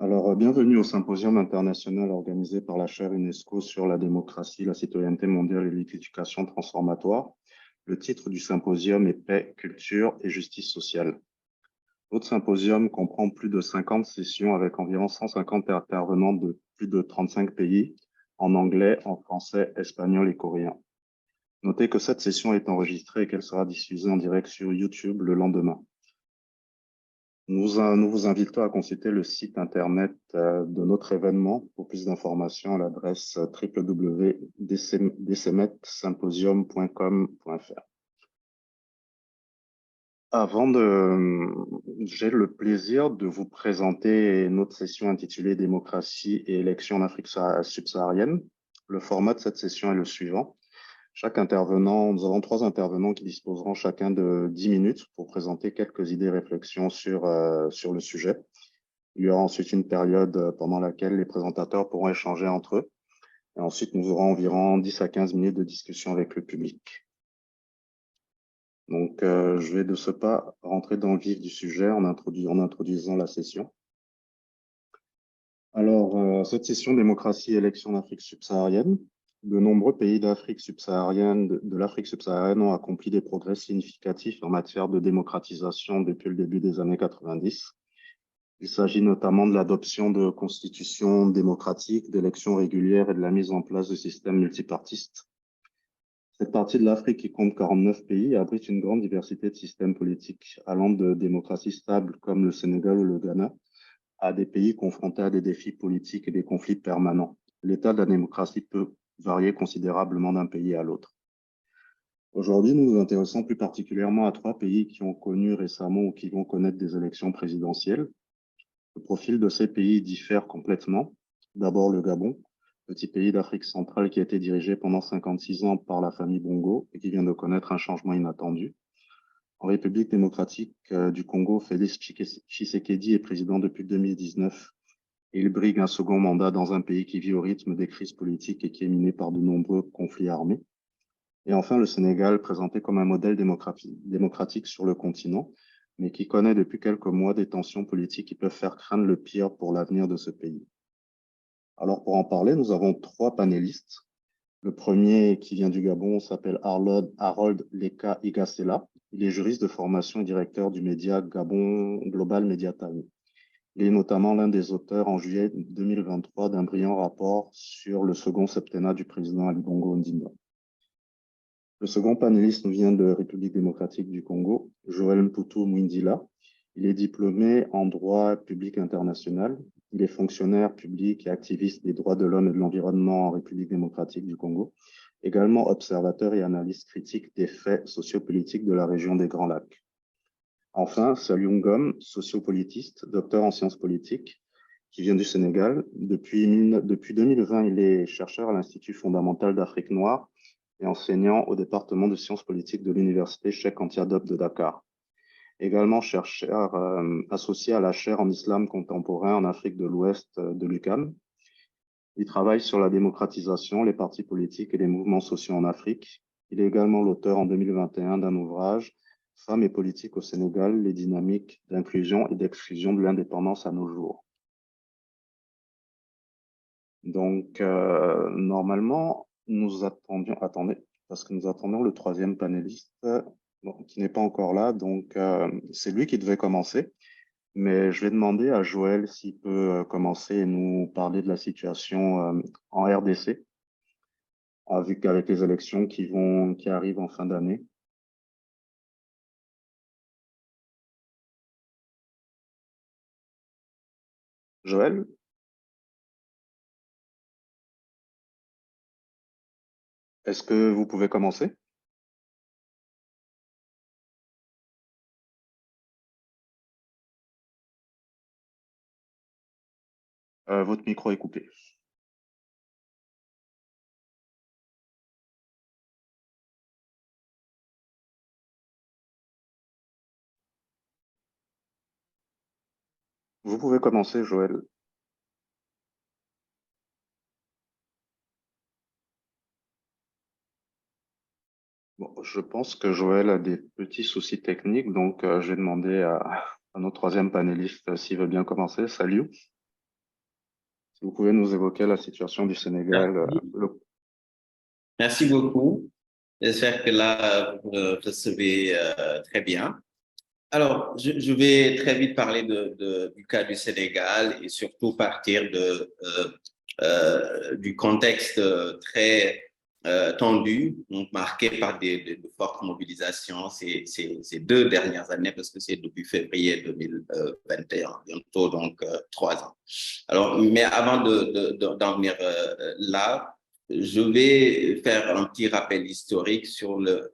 Bienvenue au symposium international organisé par la chaire UNESCO sur la démocratie, la citoyenneté mondiale et l'éducation transformatoire. Le titre du symposium est Paix, culture et justice sociale. Notre symposium comprend plus de 50 sessions avec environ 150 intervenants de plus de 35 pays, en anglais, en français, espagnol et coréen. Notez que cette session est enregistrée et qu'elle sera diffusée en direct sur YouTube le lendemain. Nous vous invitons à consulter le site internet de notre événement pour plus d'informations à l'adresse www.dcmetsymposium.com.fr. J'ai le plaisir de vous présenter notre session intitulée Démocratie et élections en Afrique subsaharienne. Le format de cette session est le suivant. Nous avons 3 intervenants qui disposeront chacun de 10 minutes pour présenter quelques idées et réflexions sur le sujet. Il y aura ensuite une période pendant laquelle les présentateurs pourront échanger entre eux. Et ensuite, nous aurons environ 10 à 15 minutes de discussion avec le public. Donc, je vais de ce pas rentrer dans le vif du sujet en introduisant la session. Cette session démocratie et élections en Afrique subsaharienne. De nombreux pays d'Afrique subsaharienne, de l'Afrique subsaharienne ont accompli des progrès significatifs en matière de démocratisation depuis le début des années 90. Il s'agit notamment de l'adoption de constitutions démocratiques, d'élections régulières et de la mise en place de systèmes multipartistes. Cette partie de l'Afrique, qui compte 49 pays, abrite une grande diversité de systèmes politiques, allant de démocraties stables comme le Sénégal ou le Ghana, à des pays confrontés à des défis politiques et des conflits permanents. L'état de la démocratie peut varier considérablement d'un pays à l'autre. Aujourd'hui, nous nous intéressons plus particulièrement à 3 pays qui ont connu récemment ou qui vont connaître des élections présidentielles. Le profil de ces pays diffère complètement. D'abord, le Gabon, petit pays d'Afrique centrale qui a été dirigé pendant 56 ans par la famille Bongo et qui vient de connaître un changement inattendu. En République démocratique du Congo, Félix Tshisekedi est président depuis 2019 et il brigue un second mandat dans un pays qui vit au rythme des crises politiques et qui est miné par de nombreux conflits armés. Et enfin, le Sénégal, présenté comme un modèle démocratique sur le continent, mais qui connaît depuis quelques mois des tensions politiques qui peuvent faire craindre le pire pour l'avenir de ce pays. Alors, pour en parler, nous avons 3 panélistes. Le premier, qui vient du Gabon, s'appelle Harold Leka Igasela. Il est juriste de formation et directeur du média Gabon Global Media Time. Il est notamment l'un des auteurs en juillet 2023 d'un brillant rapport sur le second septennat du président Ali Bongo Ondimba. Le second panéliste nous vient de République démocratique du Congo, Joël Mputu Mwindila. Il est diplômé en droit public international. Il est fonctionnaire public et activiste des droits de l'homme et de l'environnement en République démocratique du Congo, également observateur et analyste critique des faits sociopolitiques de la région des Grands Lacs. Enfin, Saliou Ngom, sociopolitiste, docteur en sciences politiques, qui vient du Sénégal. Depuis 2020, il est chercheur à l'Institut fondamental d'Afrique noire et enseignant au département de sciences politiques de l'Université Cheikh Anta Diop de Dakar. Également chercheur associé à la chaire en islam contemporain en Afrique de l'Ouest de l'UQAM. Il travaille sur la démocratisation, les partis politiques et les mouvements sociaux en Afrique. Il est également l'auteur en 2021 d'un ouvrage Femmes et politique au Sénégal, les dynamiques d'inclusion et d'exclusion de l'indépendance à nos jours. Donc, normalement, attendez, parce que nous attendions le 3e panéliste, qui n'est pas encore là, donc c'est lui qui devait commencer. Mais je vais demander à Joël s'il peut commencer et nous parler de la situation en RDC, avec les élections qui arrivent en fin d'année. Joël, est-ce que vous pouvez commencer? Votre micro est coupé. Vous pouvez commencer, Joël. Bon, je pense que Joël a des petits soucis techniques, donc je vais demander à notre 3e panéliste s'il veut bien commencer. Salut. vous pouvez nous évoquer la situation du Sénégal. Merci beaucoup. J'espère que là, vous me recevez très bien. Alors, je vais très vite parler du cas du Sénégal et surtout partir du contexte très tendu, donc marqué par de fortes mobilisations ces 2 dernières années, parce que c'est depuis février 2021, bientôt donc 3 ans. Alors, mais avant d'en venir là, je vais faire un petit rappel historique sur le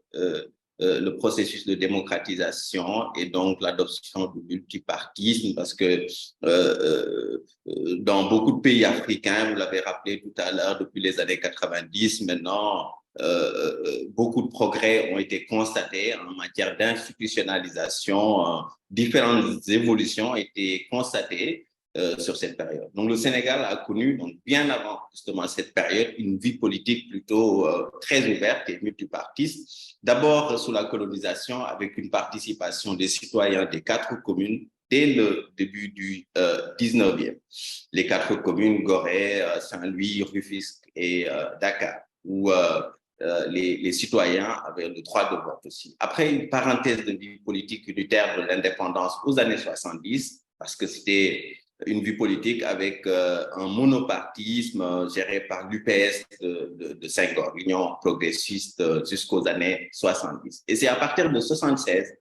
processus de démocratisation et donc l'adoption du multipartisme, parce que dans beaucoup de pays africains, vous l'avez rappelé tout à l'heure, depuis les années 90, maintenant, beaucoup de progrès ont été constatés en matière d'institutionnalisation. Différentes évolutions ont été constatées sur cette période. Donc, le Sénégal a connu, donc, bien avant justement cette période, une vie politique plutôt très ouverte et multipartiste. D'abord sous la colonisation, avec une participation des citoyens des 4 communes dès le début du 19e. Les 4 communes, Gorée, Saint-Louis, Rufisque et Dakar, où les citoyens avaient le droit de vote aussi. Après une parenthèse de vie politique unitaire de l'indépendance aux années 70, parce que c'était une vie politique avec un monopartisme géré par l'UPS de Senghor, l'Union progressiste, jusqu'aux années 70. Et c'est à partir de 76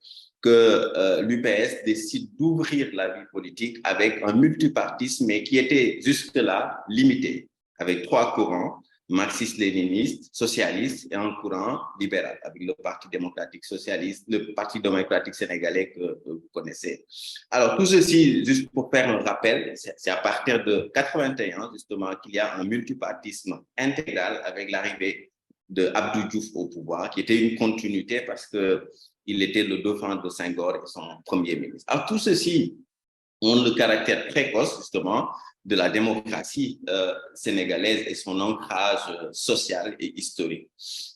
que l'UPS décide d'ouvrir la vie politique avec un multipartisme, mais qui était jusque-là limité, avec 3 courants, marxiste-léniniste, socialiste et un courant libéral, avec le Parti démocratique socialiste, le Parti démocratique sénégalais que vous connaissez. Alors, tout ceci, juste pour faire un rappel, c'est à partir de 81, justement, qu'il y a un multipartisme intégral avec l'arrivée de Abdou Diouf au pouvoir, qui était une continuité parce qu'il était le dauphin de Senghor et son premier ministre. Alors, tout ceci montre le caractère précoce, justement, de la démocratie sénégalaise et son ancrage social et historique.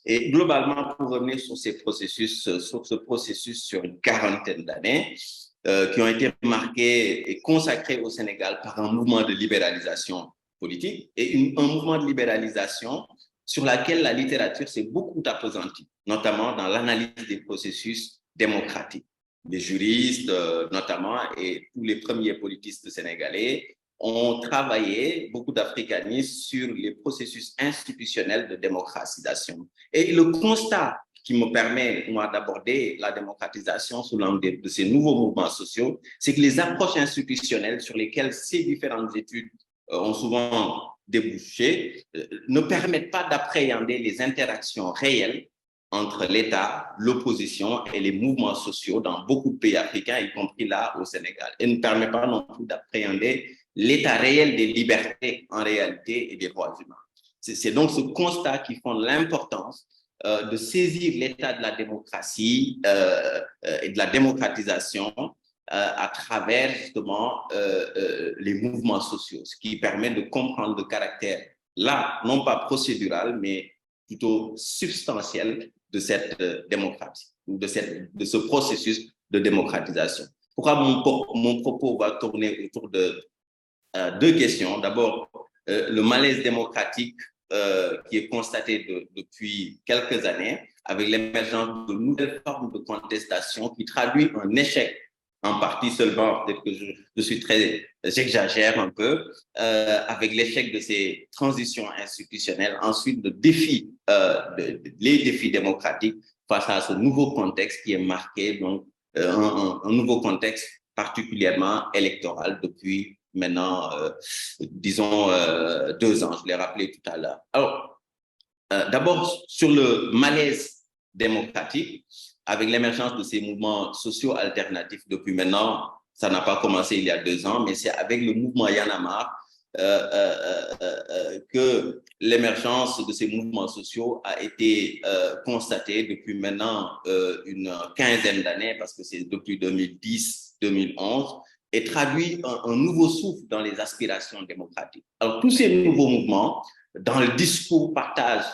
Et globalement, pour revenir sur ce processus sur une quarantaine d'années, qui ont été marqués et consacrés au Sénégal par un mouvement de libéralisation politique et un mouvement de libéralisation sur laquelle la littérature s'est beaucoup appesantie, notamment dans l'analyse des processus démocratiques. Les juristes, notamment, et tous les premiers politistes sénégalais ont travaillé, beaucoup d'africanistes, sur les processus institutionnels de démocratisation. Et le constat qui me permet, moi, d'aborder la démocratisation sous l'angle de ces nouveaux mouvements sociaux, c'est que les approches institutionnelles sur lesquelles ces différentes études ont souvent débouché ne permettent pas d'appréhender les interactions réelles entre l'État, l'opposition et les mouvements sociaux dans beaucoup de pays africains, y compris là au Sénégal, et ne permet pas non plus d'appréhender l'état réel des libertés en réalité et des droits humains. C'est donc ce constat qui fonde l'importance de saisir l'état de la démocratie et de la démocratisation à travers justement les mouvements sociaux, ce qui permet de comprendre le caractère, là, non pas procédural, mais plutôt substantiel de cette démocratie, de ce processus de démocratisation. Pourquoi mon propos va tourner autour de 2 questions. D'abord, le malaise démocratique qui est constaté depuis quelques années, avec l'émergence de nouvelles formes de contestation qui traduit un échec, en partie seulement, peut-être que j'exagère un peu, avec l'échec de ces transitions institutionnelles, ensuite les défis démocratiques face à ce nouveau contexte qui est marqué, donc un nouveau contexte particulièrement électoral depuis maintenant, disons, 2 ans, je l'ai rappelé tout à l'heure. Alors, d'abord, sur le malaise démocratique, avec l'émergence de ces mouvements sociaux alternatifs depuis maintenant, ça n'a pas commencé il y a 2 ans, mais c'est avec le mouvement Y en a marre que l'émergence de ces mouvements sociaux a été constatée depuis maintenant une quinzaine d'années, parce que c'est depuis 2010-2011, et traduit un nouveau souffle dans les aspirations démocratiques. Alors, tous ces nouveaux mouvements, dans le discours, partagent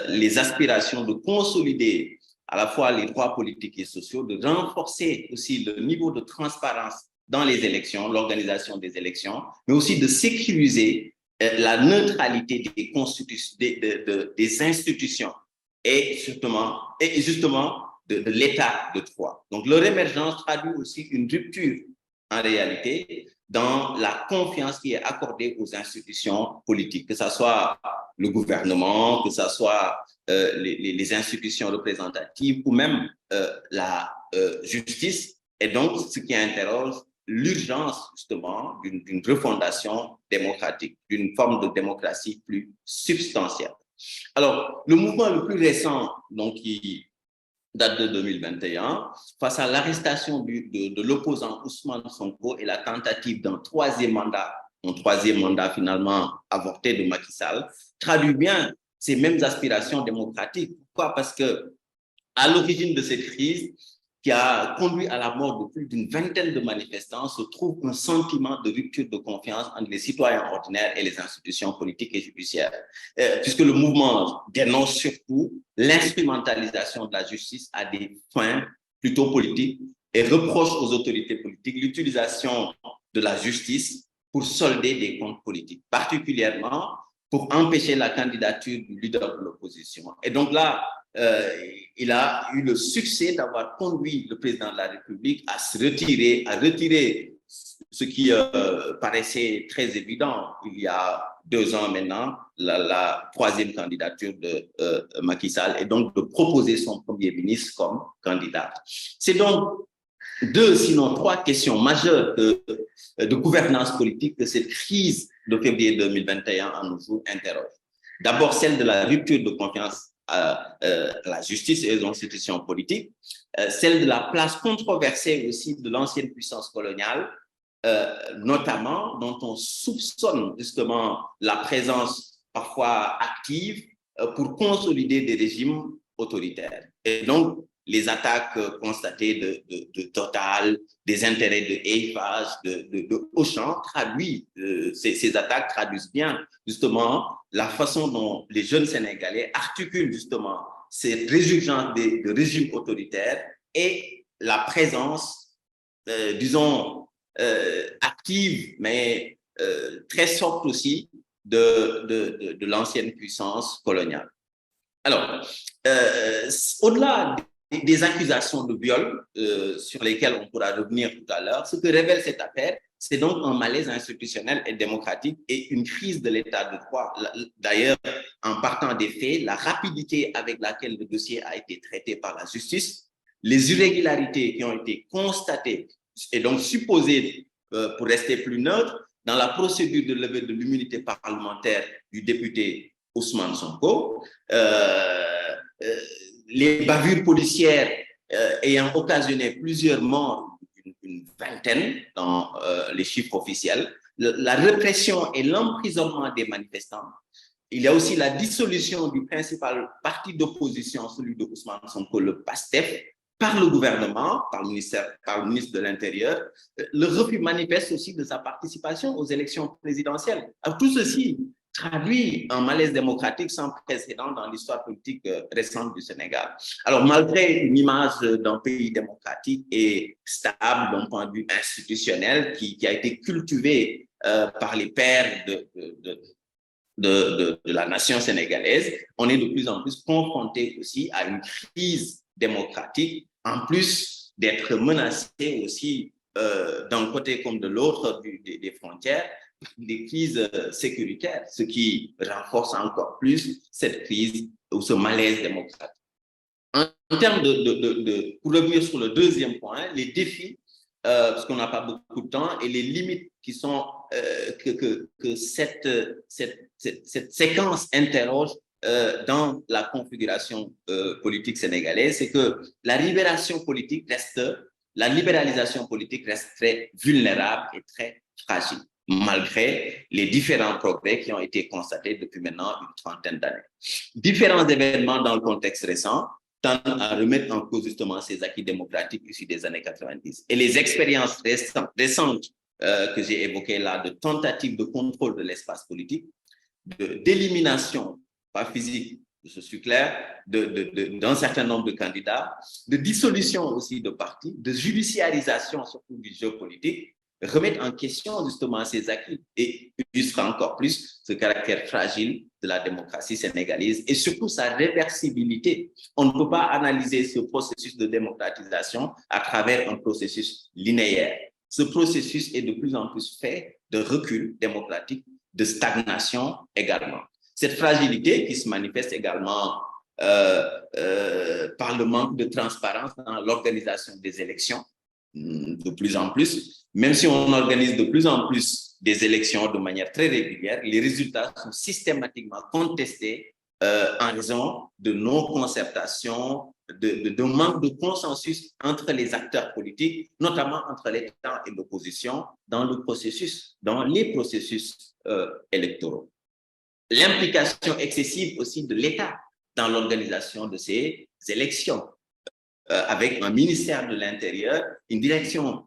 les aspirations de consolider à la fois les droits politiques et sociaux, de renforcer aussi le niveau de transparence dans les élections, l'organisation des élections, mais aussi de sécuriser la neutralité des institutions et justement de l'état de droit. Donc, leur émergence traduit aussi une rupture en réalité dans la confiance qui est accordée aux institutions politiques, que ce soit le gouvernement, que ce soit les institutions représentatives ou même la justice. Et donc, ce qui interroge l'urgence justement d'une refondation démocratique, d'une forme de démocratie plus substantielle. Alors, le mouvement le plus récent, donc, qui date de 2021, face à l'arrestation de l'opposant Ousmane Sonko et la tentative d'un troisième mandat finalement avorté de Macky Sall, traduit bien ces mêmes aspirations démocratiques. Pourquoi? Parce que à l'origine de cette crise, qui a conduit à la mort de plus d'une vingtaine de manifestants, se trouve un sentiment de rupture de confiance entre les citoyens ordinaires et les institutions politiques et judiciaires. Puisque le mouvement dénonce surtout l'instrumentalisation de la justice à des fins plutôt politiques et reproche aux autorités politiques l'utilisation de la justice pour solder des comptes politiques, particulièrement pour empêcher la candidature du leader de l'opposition. Et donc là, il a eu le succès d'avoir conduit le président de la République à se retirer, à retirer ce qui paraissait très évident il y a 2 ans maintenant, la troisième candidature de Macky Sall, et donc de proposer son premier ministre comme candidat. C'est donc 2, sinon 3 questions majeures de gouvernance politique que cette crise de février 2021 en nous interroge. D'abord, celle de la rupture de confiance à la justice et aux institutions politiques, celle de la place controversée aussi de l'ancienne puissance coloniale, notamment dont on soupçonne justement la présence parfois active pour consolider des régimes autoritaires. Et donc, les attaques constatées de Total, des intérêts de Eiffage, de Auchan, ces attaques traduisent bien justement la façon dont les jeunes Sénégalais articulent justement cette résurgence de régimes autoritaires et la présence, disons, active, mais très forte aussi de l'ancienne puissance coloniale. Alors, au-delà des accusations de viol sur lesquelles on pourra revenir tout à l'heure, ce que révèle cette affaire, c'est donc un malaise institutionnel et démocratique et une crise de l'état de droit. D'ailleurs, en partant des faits, la rapidité avec laquelle le dossier a été traité par la justice, les irrégularités qui ont été constatées et donc supposées, pour rester plus neutre, dans la procédure de levée de l'immunité parlementaire du député Ousmane Sonko, les bavures policières ayant occasionné plusieurs morts, une vingtaine dans les chiffres officiels, la répression et l'emprisonnement des manifestants. Il y a aussi la dissolution du principal parti d'opposition, celui de Ousmane Sonko, le PASTEF, par le gouvernement, par le ministre de l'Intérieur, le refus manifeste aussi de sa participation aux élections présidentielles. Alors, tout ceci traduit un malaise démocratique sans précédent dans l'histoire politique récente du Sénégal. Alors, malgré une image d'un pays démocratique et stable d'un point de vue institutionnel qui a été cultivé par les pères de la nation sénégalaise, on est de plus en plus confronté aussi à une crise démocratique, en plus d'être menacé aussi d'un côté comme de l'autre des frontières, des crises sécuritaires, ce qui renforce encore plus cette crise ou ce malaise démocratique. En termes pour revenir sur le deuxième point, les défis, parce qu'on n'a pas beaucoup de temps, et les limites qui sont que cette séquence interroge dans la configuration politique sénégalaise, c'est que la libéralisation politique reste très vulnérable et très fragile, malgré les différents progrès qui ont été constatés depuis maintenant une trentaine d'années. Différents événements dans le contexte récent tendent à remettre en cause justement ces acquis démocratiques issus des années 90. Et les expériences récentes que j'ai évoquées là, de tentatives de contrôle de l'espace politique, d'élimination, pas physique, je suis clair, d'un certain nombre de candidats, de dissolution aussi de partis, de judiciarisation surtout du jeu politique, remettre en question justement ces acquis et illustre encore plus ce caractère fragile de la démocratie sénégalaise et surtout sa réversibilité. On ne peut pas analyser ce processus de démocratisation à travers un processus linéaire. Ce processus est de plus en plus fait de recul démocratique, de stagnation également. Cette fragilité qui se manifeste également par le manque de transparence dans l'organisation des élections, de plus en plus. Même si on organise de plus en plus des élections de manière très régulière, les résultats sont systématiquement contestés en raison de non-concertation, de manque de consensus entre les acteurs politiques, notamment entre l'État et l'opposition, dans les processus électoraux. L'implication excessive aussi de l'État dans l'organisation de ces élections, avec un ministère de l'Intérieur, une direction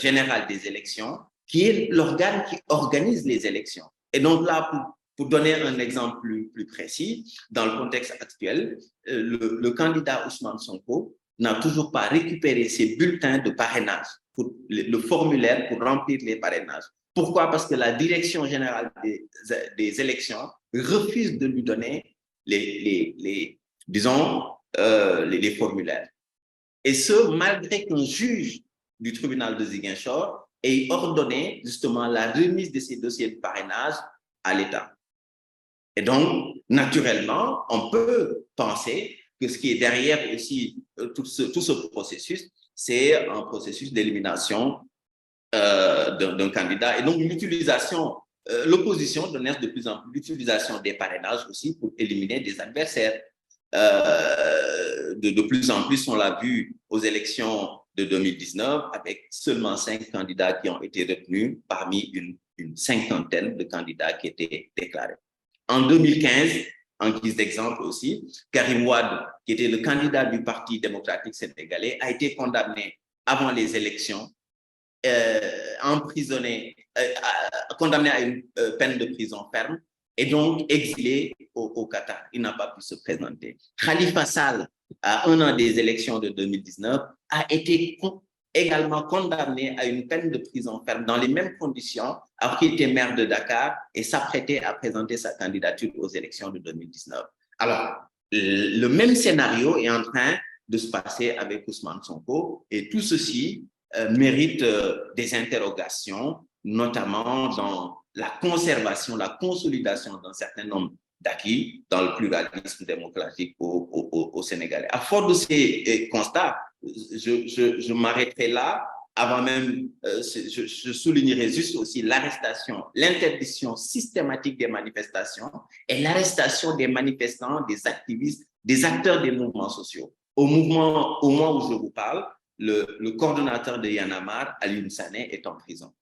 générale des élections, qui est l'organe qui organise les élections. Et donc là, pour donner un exemple plus précis, dans le contexte actuel, le candidat Ousmane Sonko n'a toujours pas récupéré ses bulletins de parrainage, le formulaire pour remplir les parrainages. Pourquoi? Parce que la direction générale des élections refuse de lui donner les formulaires. Et ce, malgré qu'un juge du tribunal de Ziguinchor ait ordonné justement la remise de ces dossiers de parrainage à l'État. Et donc, naturellement, on peut penser que ce qui est derrière aussi tout ce processus, c'est un processus d'élimination d'un candidat. Et donc, l'opposition donne de plus en plus l'utilisation des parrainages aussi pour éliminer des adversaires. De plus en plus, on l'a vu aux élections de 2019, avec seulement 5 candidats qui ont été retenus parmi une cinquantaine de candidats qui étaient déclarés. En 2015, en guise d'exemple aussi, Karim Wade, qui était le candidat du Parti démocratique sénégalais, a été condamné avant les élections, condamné à une peine de prison ferme et donc exilé au Qatar. Il n'a pas pu se présenter. Khalifa Sall, à 1 an des élections de 2019, a été également condamné à une peine de prison ferme dans les mêmes conditions, alors qu'il était maire de Dakar et s'apprêtait à présenter sa candidature aux élections de 2019. Alors, le même scénario est en train de se passer avec Ousmane Sonko et tout ceci mérite des interrogations, notamment dans la conservation, la consolidation d'un certain nombre d'acquis dans le pluralisme démocratique au Sénégal. À force de ces constats, je m'arrêterai là. Avant même, je soulignerai juste aussi l'interdiction systématique des manifestations et l'arrestation des manifestants, des activistes, des acteurs des mouvements sociaux. Au moment où je vous parle, le coordonnateur de Y'en a marre, Alioune Sané, est en prison.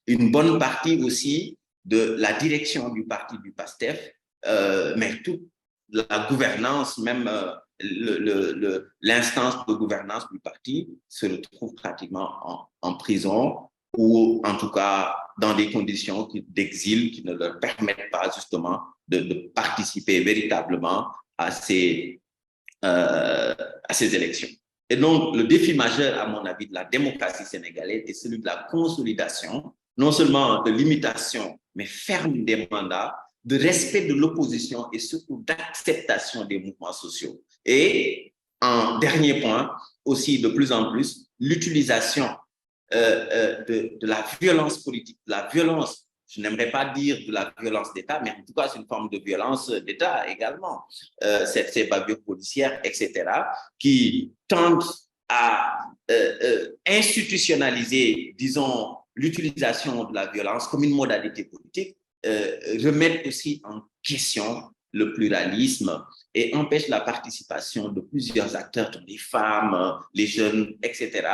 Une bonne partie aussi de la direction du parti du PASTEF, mais toute la gouvernance, même l'instance de gouvernance du parti se retrouve pratiquement en prison ou en tout cas dans des conditions d'exil qui ne leur permettent pas justement de participer véritablement à ces élections. Et donc, le défi majeur, à mon avis, de la démocratie sénégalaise est celui de la consolidation, non seulement de l'imitation, mais ferme des mandats, de respect de l'opposition et surtout d'acceptation des mouvements sociaux. Et en dernier point, aussi de plus en plus, l'utilisation de la violence politique, de la violence, je n'aimerais pas dire de la violence d'État, mais en tout cas, c'est une forme de violence d'État également, ces bavures policières, etc., qui tendent à institutionnaliser, disons, l'utilisation de la violence comme une modalité politique, remettent aussi en question le pluralisme et empêchent la participation de plusieurs acteurs, dont les femmes, les jeunes, etc.,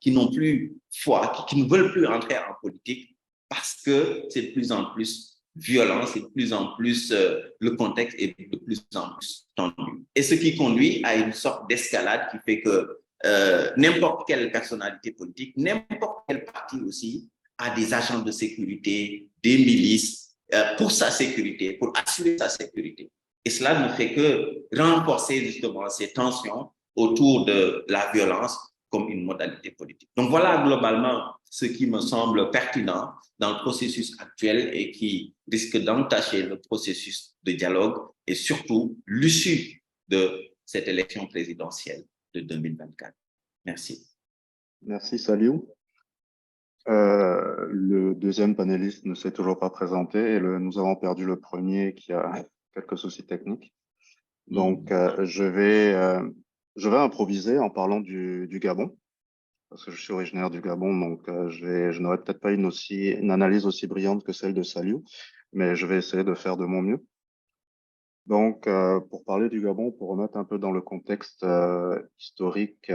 qui n'ont plus foi, qui ne veulent plus entrer en politique parce que c'est de plus en plus violent, c'est de plus en plus, le contexte est de plus en plus tendu. Et ce qui conduit à une sorte d'escalade qui fait que n'importe quelle personnalité politique, n'importe quel parti aussi, a des agents de sécurité, des milices, pour sa sécurité, pour assurer sa sécurité. Et cela ne fait que renforcer justement ces tensions autour de la violence comme une modalité politique. Donc voilà globalement ce qui me semble pertinent dans le processus actuel et qui risque d'entacher le processus de dialogue et surtout l'issue de cette élection présidentielle de 2024. Merci. Merci, Saliou. Le deuxième panéliste ne s'est toujours pas présenté et nous avons perdu le premier qui a quelques soucis techniques. Donc, je vais improviser en parlant du Gabon, parce que je suis originaire du Gabon, donc je n'aurai peut-être pas une analyse aussi brillante que celle de Saliou, mais je vais essayer de faire de mon mieux. Donc, pour parler du Gabon, pour remettre un peu dans le contexte historique,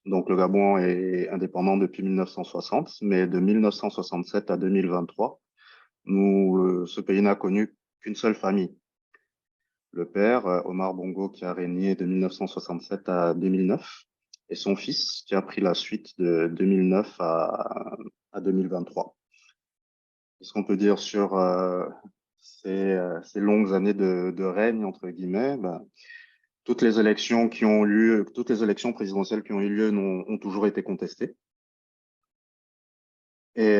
donc le Gabon est indépendant depuis 1960, mais de 1967 à 2023, ce pays n'a connu qu'une seule famille. Le père, Omar Bongo, qui a régné de 1967 à 2009, et son fils, qui a pris la suite de 2009 à 2023. Qu'est-ce qu'on peut dire sur ces longues années de règne, entre guillemets? Toutes les élections présidentielles qui ont eu lieu ont toujours été contestées. Et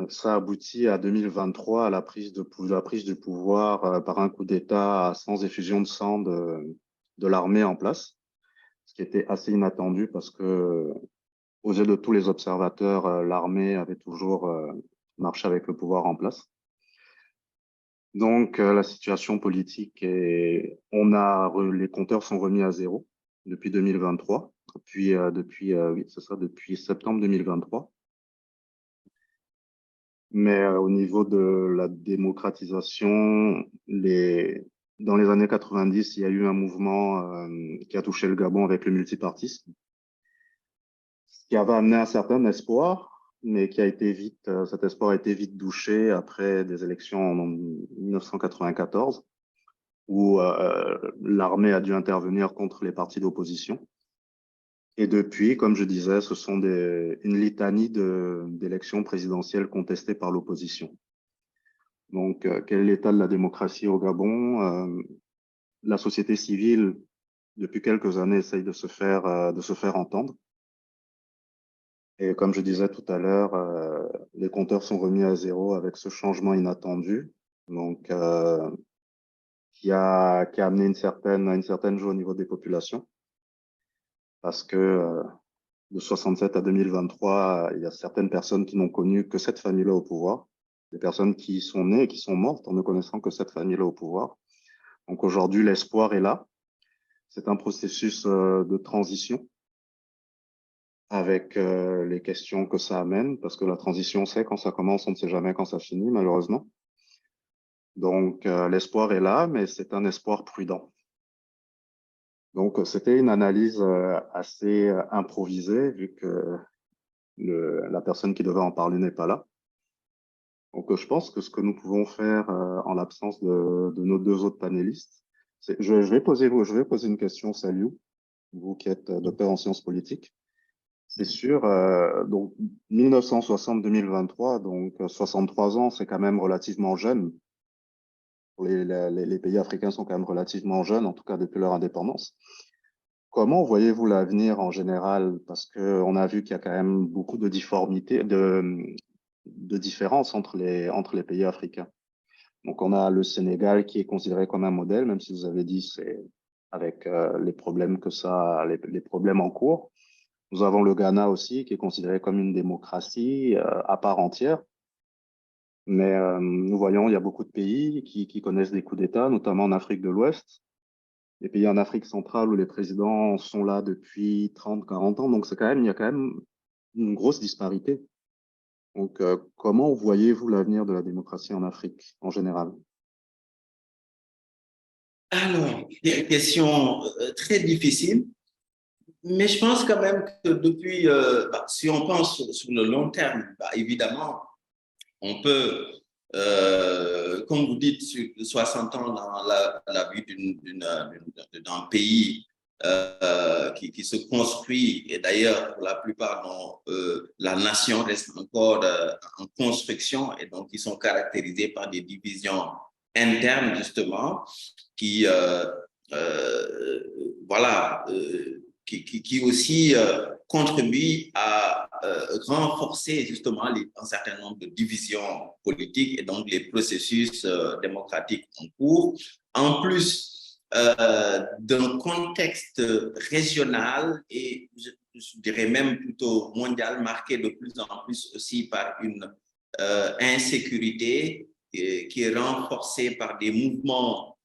ça aboutit à 2023 à la prise du pouvoir par un coup d'État sans effusion de sang de l'armée en place, ce qui était assez inattendu parce que, aux yeux de tous les observateurs, l'armée avait toujours marché avec le pouvoir en place. Donc, la situation politique les compteurs sont remis à zéro depuis 2023, oui, c'est ça, depuis septembre 2023. Mais au niveau de la démocratisation, dans les années 90, il y a eu un mouvement qui a touché le Gabon avec le multipartisme, ce qui avait amené un certain espoir, mais cet espoir a été vite douché après des élections en 1994, où l'armée a dû intervenir contre les partis d'opposition. Et depuis, comme je disais, ce sont une litanie d'élections présidentielles contestées par l'opposition. Donc, quel est l'état de la démocratie au Gabon? La société civile, depuis quelques années, essaye de se faire entendre. Et comme je disais tout à l'heure, les compteurs sont remis à zéro avec ce changement inattendu, donc qui a amené une certaine joie au niveau des populations, parce que de 67 à 2023, il y a certaines personnes qui n'ont connu que cette famille-là au pouvoir, des personnes qui sont nées et qui sont mortes en ne connaissant que cette famille-là au pouvoir. Donc aujourd'hui, l'espoir est là. C'est un processus de transition avec les questions que ça amène, parce que la transition, c'est quand ça commence, on ne sait jamais quand ça finit, malheureusement. Donc l'espoir est là, mais c'est un espoir prudent. Donc c'était une analyse assez improvisée, vu que la personne qui devait en parler n'est pas là. Donc je pense que ce que nous pouvons faire en l'absence de nos deux autres panélistes, je vais poser une question, Saliou, vous qui êtes docteur en sciences politiques. C'est sûr, donc 1960-2023, donc 63 ans, c'est quand même relativement jeune. Les pays africains sont quand même relativement jeunes, en tout cas depuis leur indépendance. Comment voyez-vous l'avenir en général? Parce qu'on a vu qu'il y a quand même beaucoup de difformités, de différences entre les pays africains. Donc on a le Sénégal qui est considéré comme un modèle, même si vous avez dit c'est avec les problèmes les problèmes en cours. Nous avons le Ghana aussi, qui est considéré comme une démocratie à part entière. Mais nous voyons, il y a beaucoup de pays qui connaissent des coups d'État, notamment en Afrique de l'Ouest. Les pays en Afrique centrale où les présidents sont là depuis 30, 40 ans. Donc il y a quand même une grosse disparité. Donc comment voyez-vous l'avenir de la démocratie en Afrique en général? Alors, question très difficile. Mais je pense quand même que depuis, si on pense sur le long terme, évidemment, on peut, comme vous dites, sur 60 ans dans la vie d'un pays qui se construit, et d'ailleurs, pour la plupart, la nation reste encore en construction, et donc ils sont caractérisés par des divisions internes, justement, qui, voilà, qui aussi contribue à renforcer justement un certain nombre de divisions politiques et donc les processus démocratiques en cours, en plus d'un contexte régional et je dirais même plutôt mondial, marqué de plus en plus aussi par une insécurité qui est renforcée par des mouvements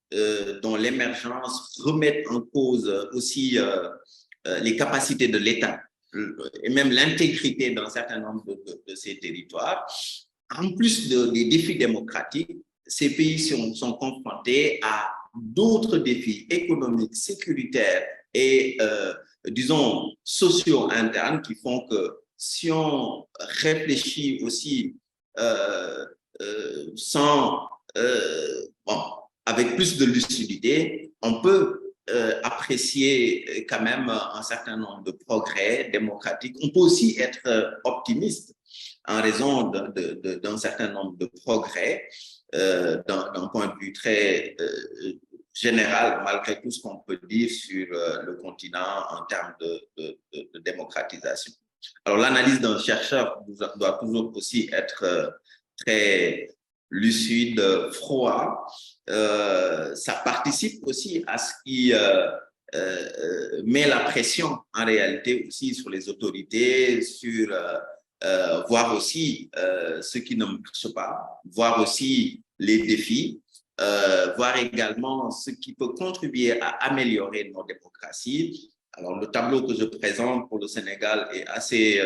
dont l'émergence remet en cause aussi les capacités de l'État et même l'intégrité d'un certain nombre de ces territoires. En plus des défis démocratiques, ces pays sont confrontés à d'autres défis économiques, sécuritaires et, disons, sociaux internes qui font que si on réfléchit aussi sans, bon, avec plus de lucidité, on peut apprécier quand même un certain nombre de progrès démocratiques. On peut aussi être optimiste en raison d'un certain nombre de progrès d'un point de vue très général, malgré tout ce qu'on peut dire sur le continent en termes de démocratisation. Alors, l'analyse d'un chercheur doit toujours aussi être très lucide, froid. Ça participe aussi à ce qui met la pression en réalité aussi sur les autorités, sur voir aussi ce qui ne marche pas, voir aussi les défis, voir également ce qui peut contribuer à améliorer nos démocraties. Alors, le tableau que je présente pour le Sénégal est assez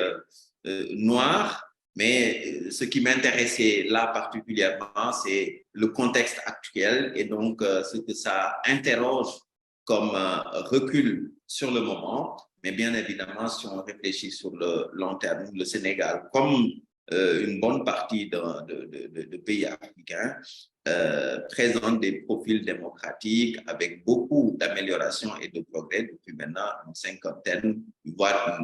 noir, mais ce qui m'intéressait là particulièrement, c'est le contexte actuel et donc ce que ça interroge comme recul sur le moment. Mais bien évidemment, si on réfléchit sur le long terme, le Sénégal, comme une bonne partie de pays africains, présente des profils démocratiques avec beaucoup d'améliorations et de progrès depuis maintenant une cinquantaine, voire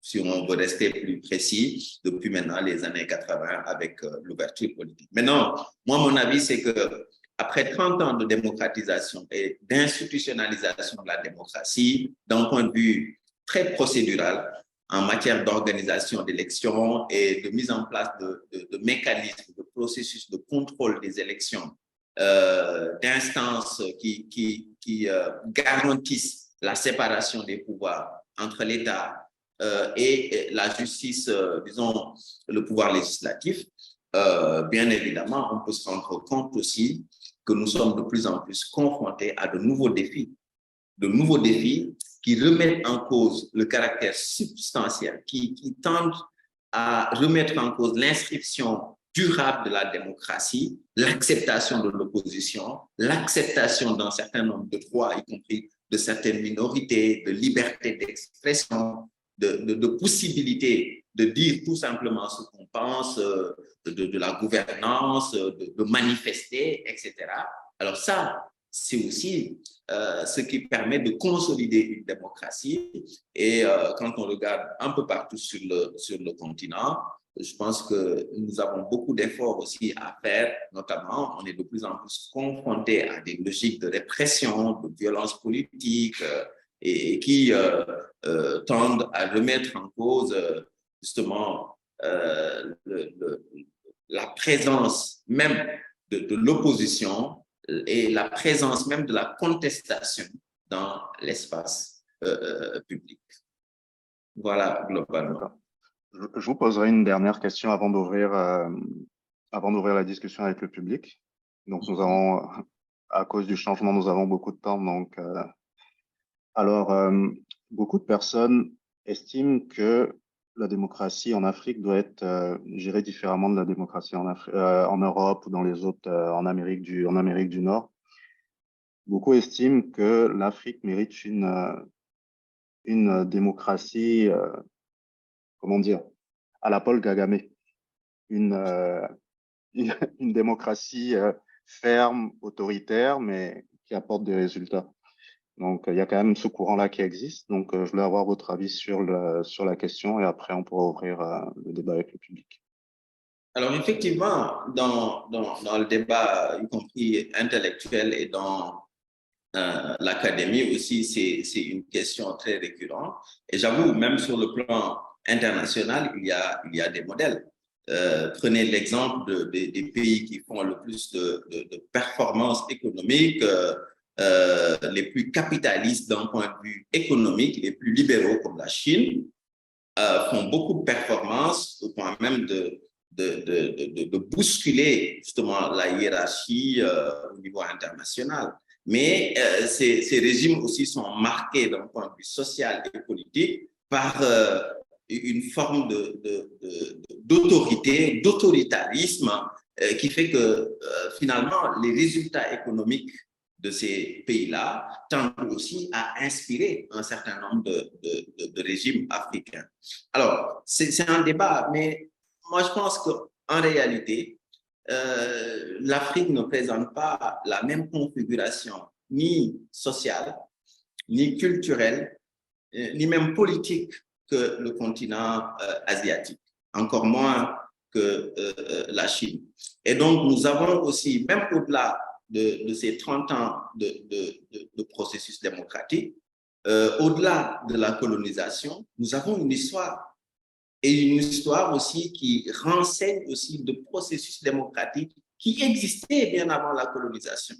si on veut rester plus précis, depuis maintenant les années 80 avec l'ouverture politique. Maintenant, moi, mon avis, c'est que après 30 ans de démocratisation et d'institutionnalisation de la démocratie, d'un point de vue très procédural, en matière d'organisation d'élections et de mise en place de mécanismes, de processus de contrôle des élections, d'instances qui garantissent la séparation des pouvoirs entre l'État et la justice, disons, le pouvoir législatif, bien évidemment, on peut se rendre compte aussi que nous sommes de plus en plus confrontés à de nouveaux défis qui remettent en cause le caractère substantiel, qui tendent à remettre en cause l'inscription durable de la démocratie, l'acceptation de l'opposition, l'acceptation d'un certain nombre de droits, y compris de certaines minorités, de liberté d'expression, de possibilités de dire tout simplement ce qu'on pense, de la gouvernance, de manifester, etc. Alors ça, c'est aussi ce qui permet de consolider une démocratie. Et quand on regarde un peu partout sur le continent, je pense que nous avons beaucoup d'efforts aussi à faire, notamment on est de plus en plus confrontés à des logiques de répression, de violence politique et qui tendent à remettre en cause justement la présence même de l'opposition et la présence même de la contestation dans l'espace public. Voilà, globalement. Je vous poserai une dernière question avant d'ouvrir la discussion avec le public. Donc, nous avons, à cause du changement, nous avons beaucoup de temps. Donc, beaucoup de personnes estiment que la démocratie en Afrique doit être gérée différemment de la démocratie en Europe ou dans les autres, en Amérique du Nord. Beaucoup estiment que l'Afrique mérite une démocratie, comment dire, à la Paul Kagame, une démocratie ferme, autoritaire, mais qui apporte des résultats. Donc, il y a quand même ce courant-là qui existe. Donc, je voulais avoir votre avis sur la question et après, on pourra ouvrir le débat avec le public. Alors, effectivement, dans le débat, y compris intellectuel et dans l'académie aussi, c'est une question très récurrente. Et j'avoue, même sur le plan international, il y a des modèles. Prenez l'exemple des pays qui font le plus de performances économiques, les plus capitalistes d'un point de vue économique, les plus libéraux comme la Chine, font beaucoup de performances au point même de bousculer justement la hiérarchie au niveau international. Mais ces régimes aussi sont marqués d'un point de vue social et politique par une forme d'autorité, d'autoritarisme qui fait que finalement les résultats économiques de ces pays-là tendent aussi à inspirer un certain nombre de régimes africains. Alors, c'est un débat, mais moi, je pense qu'en réalité, l'Afrique ne présente pas la même configuration ni sociale, ni culturelle, ni même politique que le continent asiatique, encore moins que la Chine. Et donc, nous avons aussi, même au-delà de ces 30 ans de processus démocratique, au-delà de la colonisation, nous avons une histoire et une histoire aussi qui renseigne aussi de processus démocratiques qui existaient bien avant la colonisation.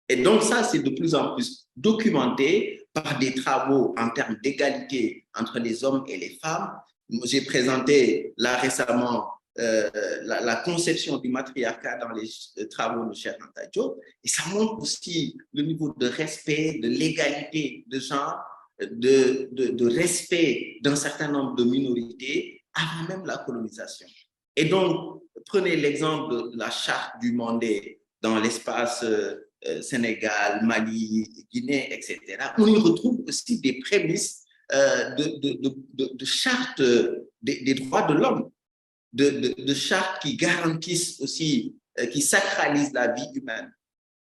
Et donc ça, c'est de plus en plus documenté par des travaux en termes d'égalité entre les hommes et les femmes. J'ai présenté là récemment la conception du matriarcat dans les travaux de Cheikh Anta Diop, et ça montre aussi le niveau de respect, de l'égalité de genre, de respect d'un certain nombre de minorités avant même la colonisation. Et donc, prenez l'exemple de la charte du Mandé dans l'espace Sénégal, Mali, Guinée, etc. On y retrouve aussi des prémices de charte des droits de l'homme, de chartes qui garantissent aussi, qui sacralisent la vie humaine,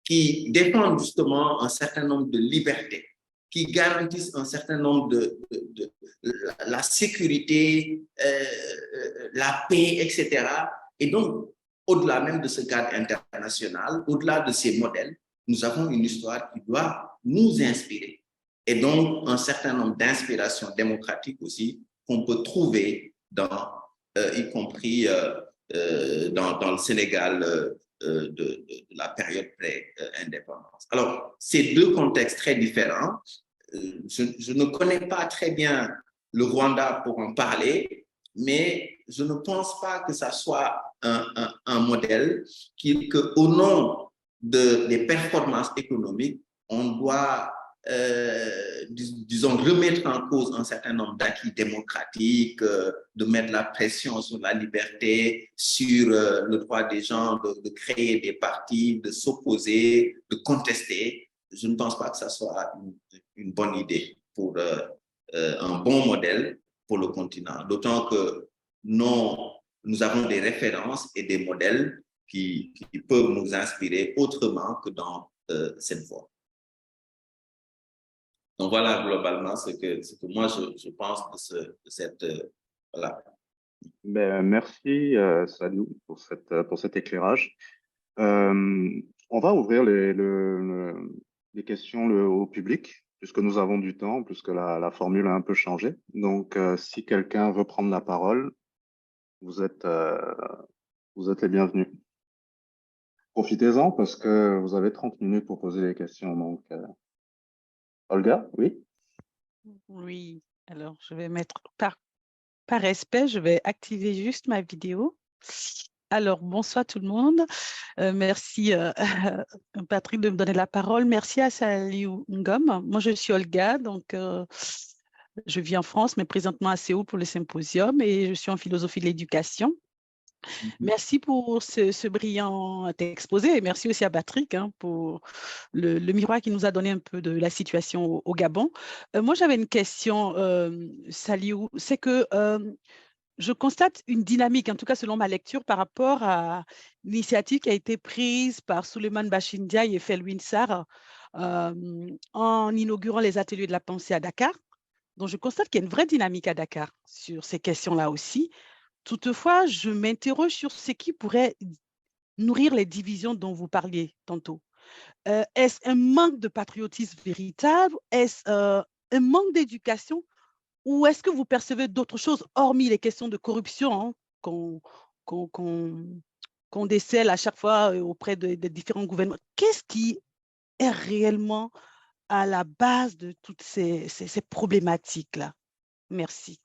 qui défendent justement un certain nombre de libertés, qui garantissent un certain nombre de la sécurité, la paix, etc. Et donc, au-delà même de ce cadre international, au-delà de ces modèles, nous avons une histoire qui doit nous inspirer. Et donc, un certain nombre d'inspirations démocratiques aussi qu'on peut trouver dans, y compris dans le Sénégal de la période pré-indépendance. Alors, ces deux contextes très différents, je ne connais pas très bien le Rwanda pour en parler, mais je ne pense pas que ça soit un modèle qu'au nom des performances économiques, on doit, disons, remettre en cause un certain nombre d'acquis démocratiques, de mettre la pression sur la liberté, sur le droit des gens de créer des partis, de s'opposer, de contester. Je ne pense pas que ça soit une bonne idée pour un bon modèle pour le continent. D'autant que nous avons des références et des modèles qui peuvent nous inspirer autrement que dans cette voie. Donc voilà globalement ce que moi je pense de cette voilà. Ben, merci Salou pour cet éclairage. On va ouvrir les questions au public, puisque nous avons du temps, puisque la formule a un peu changé. Donc, si quelqu'un veut prendre la parole, vous êtes les bienvenus. Profitez-en parce que vous avez 30 minutes pour poser les questions. Donc, Olga, oui? Oui, alors je vais mettre par respect, je vais activer juste ma vidéo. Alors, bonsoir tout le monde. Merci Patrick de me donner la parole. Merci à Saliou Ngom. Moi, je suis Olga, donc je vis en France, mais présentement à Séoul pour le symposium et je suis en philosophie de l'éducation. Merci pour ce brillant exposé et merci aussi à Patrick pour le miroir qui nous a donné un peu de la situation au Gabon. Moi, j'avais une question, Saliou, c'est que je constate une dynamique, en tout cas selon ma lecture, par rapport à l'initiative qui a été prise par Souleymane Bachir Ndiaye et Felwine Sarr en inaugurant les ateliers de la pensée à Dakar. Donc, je constate qu'il y a une vraie dynamique à Dakar sur ces questions-là aussi. Toutefois, je m'interroge sur ce qui pourrait nourrir les divisions dont vous parliez tantôt. Est-ce un manque de patriotisme véritable? Est-ce un manque d'éducation? Ou est-ce que vous percevez d'autres choses, hormis les questions de corruption hein, qu'on qu'on qu'on- qu'on décèle à chaque fois auprès des différents gouvernements? Qu'est-ce qui est réellement à la base de toutes ces problématiques-là? Merci.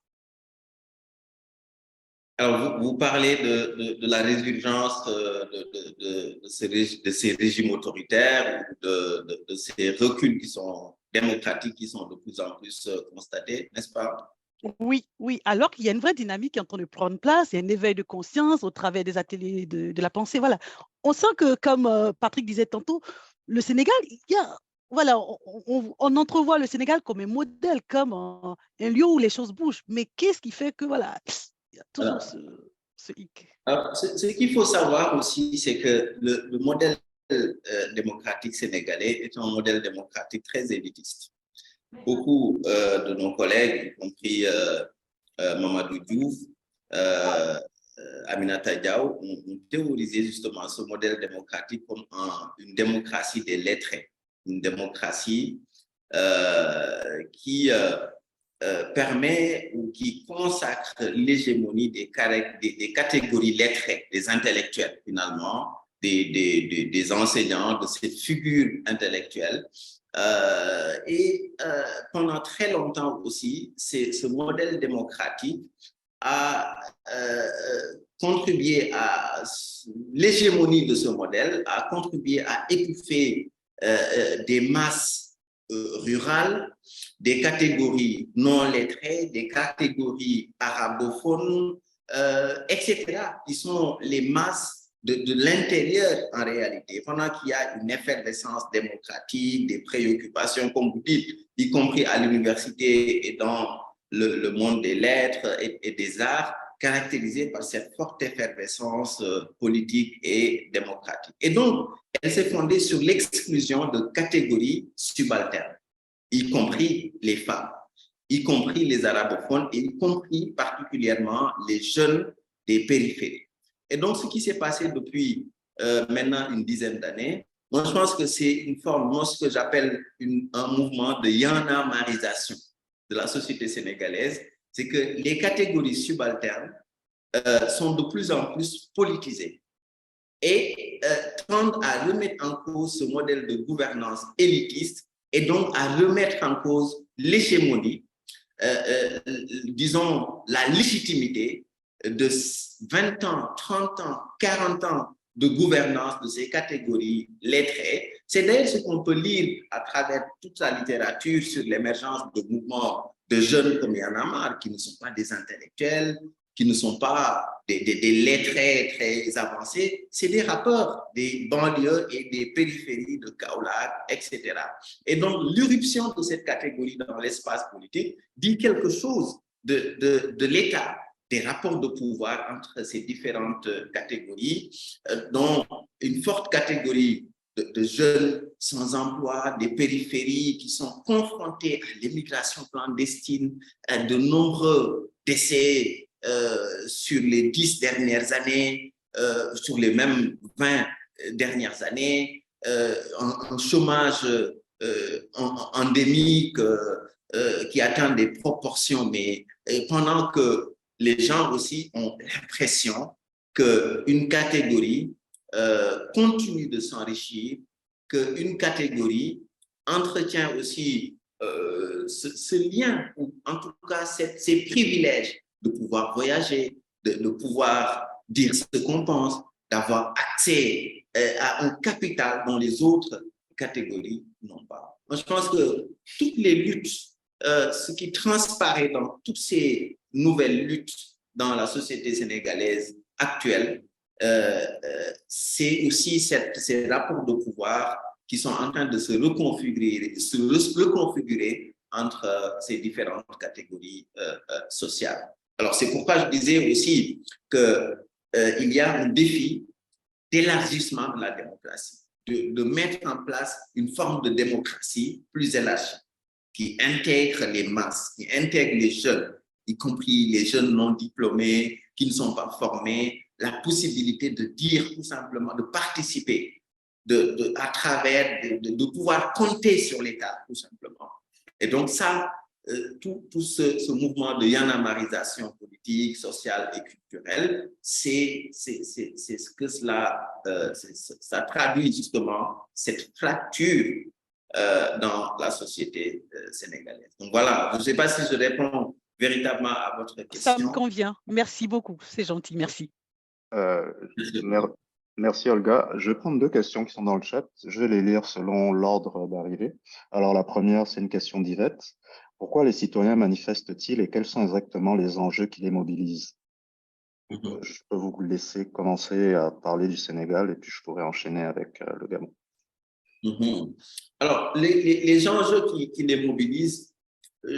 Alors, vous parlez de la résurgence de ces régimes autoritaires, de ces reculs qui sont démocratiques, qui sont de plus en plus constatés, n'est-ce pas? Oui, oui, alors qu'il y a une vraie dynamique qui est en train de prendre place, il y a un éveil de conscience au travers des ateliers de la pensée. Voilà. On sent que, comme Patrick disait tantôt, le Sénégal, voilà, on entrevoit le Sénégal comme un modèle, comme un lieu où les choses bougent. Mais qu'est-ce qui fait que, voilà, il y a toujours Voilà. ce hic. Alors, ce qu'il faut savoir aussi, c'est que le modèle démocratique sénégalais est un modèle démocratique très élitiste. Beaucoup de nos collègues, y compris Mamadou Diouf, Aminata Diaw, ont théorisé justement ce modèle démocratique comme une démocratie des lettrés, une démocratie qui permet ou qui consacre l'hégémonie des catégories lettrées, des intellectuels finalement, des enseignants, de cette figure intellectuelle. Pendant très longtemps aussi, ce modèle démocratique a contribué à l'hégémonie de ce modèle, a contribué à étouffer des masses rurales, des catégories non lettrées, des catégories arabophones, etc., qui sont les masses de l'intérieur en réalité, pendant qu'il y a une effervescence démocratique, des préoccupations, comme vous dites, y compris à l'université et dans le monde des lettres et des arts, caractérisée par cette forte effervescence politique et démocratique. Et donc, elle s'est fondée sur l'exclusion de catégories subalternes, y compris les femmes, y compris les arabophones, et y compris particulièrement les jeunes des périphéries. Et donc, ce qui s'est passé depuis maintenant une dizaine d'années, moi, je pense que c'est une forme, moi, ce que j'appelle un mouvement de yanamarisation de la société sénégalaise, c'est que les catégories subalternes sont de plus en plus politisées et tendent à remettre en cause ce modèle de gouvernance élitiste et donc à remettre en cause l'hégémonie, disons la légitimité de 20 ans, 30 ans, 40 ans de gouvernance de ces catégories lettrées. C'est d'ailleurs ce qu'on peut lire à travers toute la littérature sur l'émergence de mouvements de jeunes comme Y'en a marre, qui ne sont pas des intellectuels, qui ne sont pas des lettrés très avancés, c'est des rappeurs des banlieues et des périphéries de Kaolack, etc. Et donc, l'irruption de cette catégorie dans l'espace politique dit quelque chose de l'État, des rapports de pouvoir entre ces différentes catégories, dont une forte catégorie de jeunes sans emploi, des périphéries qui sont confrontés à l'immigration clandestine, de nombreux décès sur les 10 dernières années, sur les mêmes 20 dernières années, un chômage endémique qui atteint des proportions, mais pendant que les gens aussi ont l'impression qu'une catégorie continue de s'enrichir, qu'une catégorie entretient aussi ce lien, ou en tout cas ces privilèges de pouvoir voyager, de pouvoir dire ce qu'on pense, d'avoir accès à un capital dont les autres catégories n'ont pas. Moi, je pense que toutes les luttes, ce qui transparaît dans toutes ces nouvelles luttes dans la société sénégalaise actuelle, c'est aussi ces rapports de pouvoir qui sont en train de se reconfigurer entre ces différentes catégories sociales. Alors, c'est pourquoi je disais aussi qu'il y a un défi d'élargissement de la démocratie, de mettre en place une forme de démocratie plus élargie, qui intègre les masses, qui intègre les jeunes, y compris les jeunes non diplômés, qui ne sont pas formés, la possibilité de dire tout simplement, de participer, à travers, de pouvoir compter sur l'État, tout simplement. Et donc ça, tout ce mouvement de yanamarisation politique, sociale et culturelle, c'est ce que ça traduit justement cette fracture dans la société sénégalaise. Donc voilà, je ne sais pas si je réponds véritablement à votre question. Ça me convient. Merci beaucoup. C'est gentil. Merci. Merci Olga. Je vais prendre deux questions qui sont dans le chat. Je vais les lire selon l'ordre d'arrivée. Alors la première, c'est une question d'Yvette. Pourquoi les citoyens manifestent-ils et quels sont exactement les enjeux qui les mobilisent? Je peux vous laisser commencer à parler du Sénégal et puis je pourrais enchaîner avec le Gabon. Alors, les enjeux qui les mobilisent,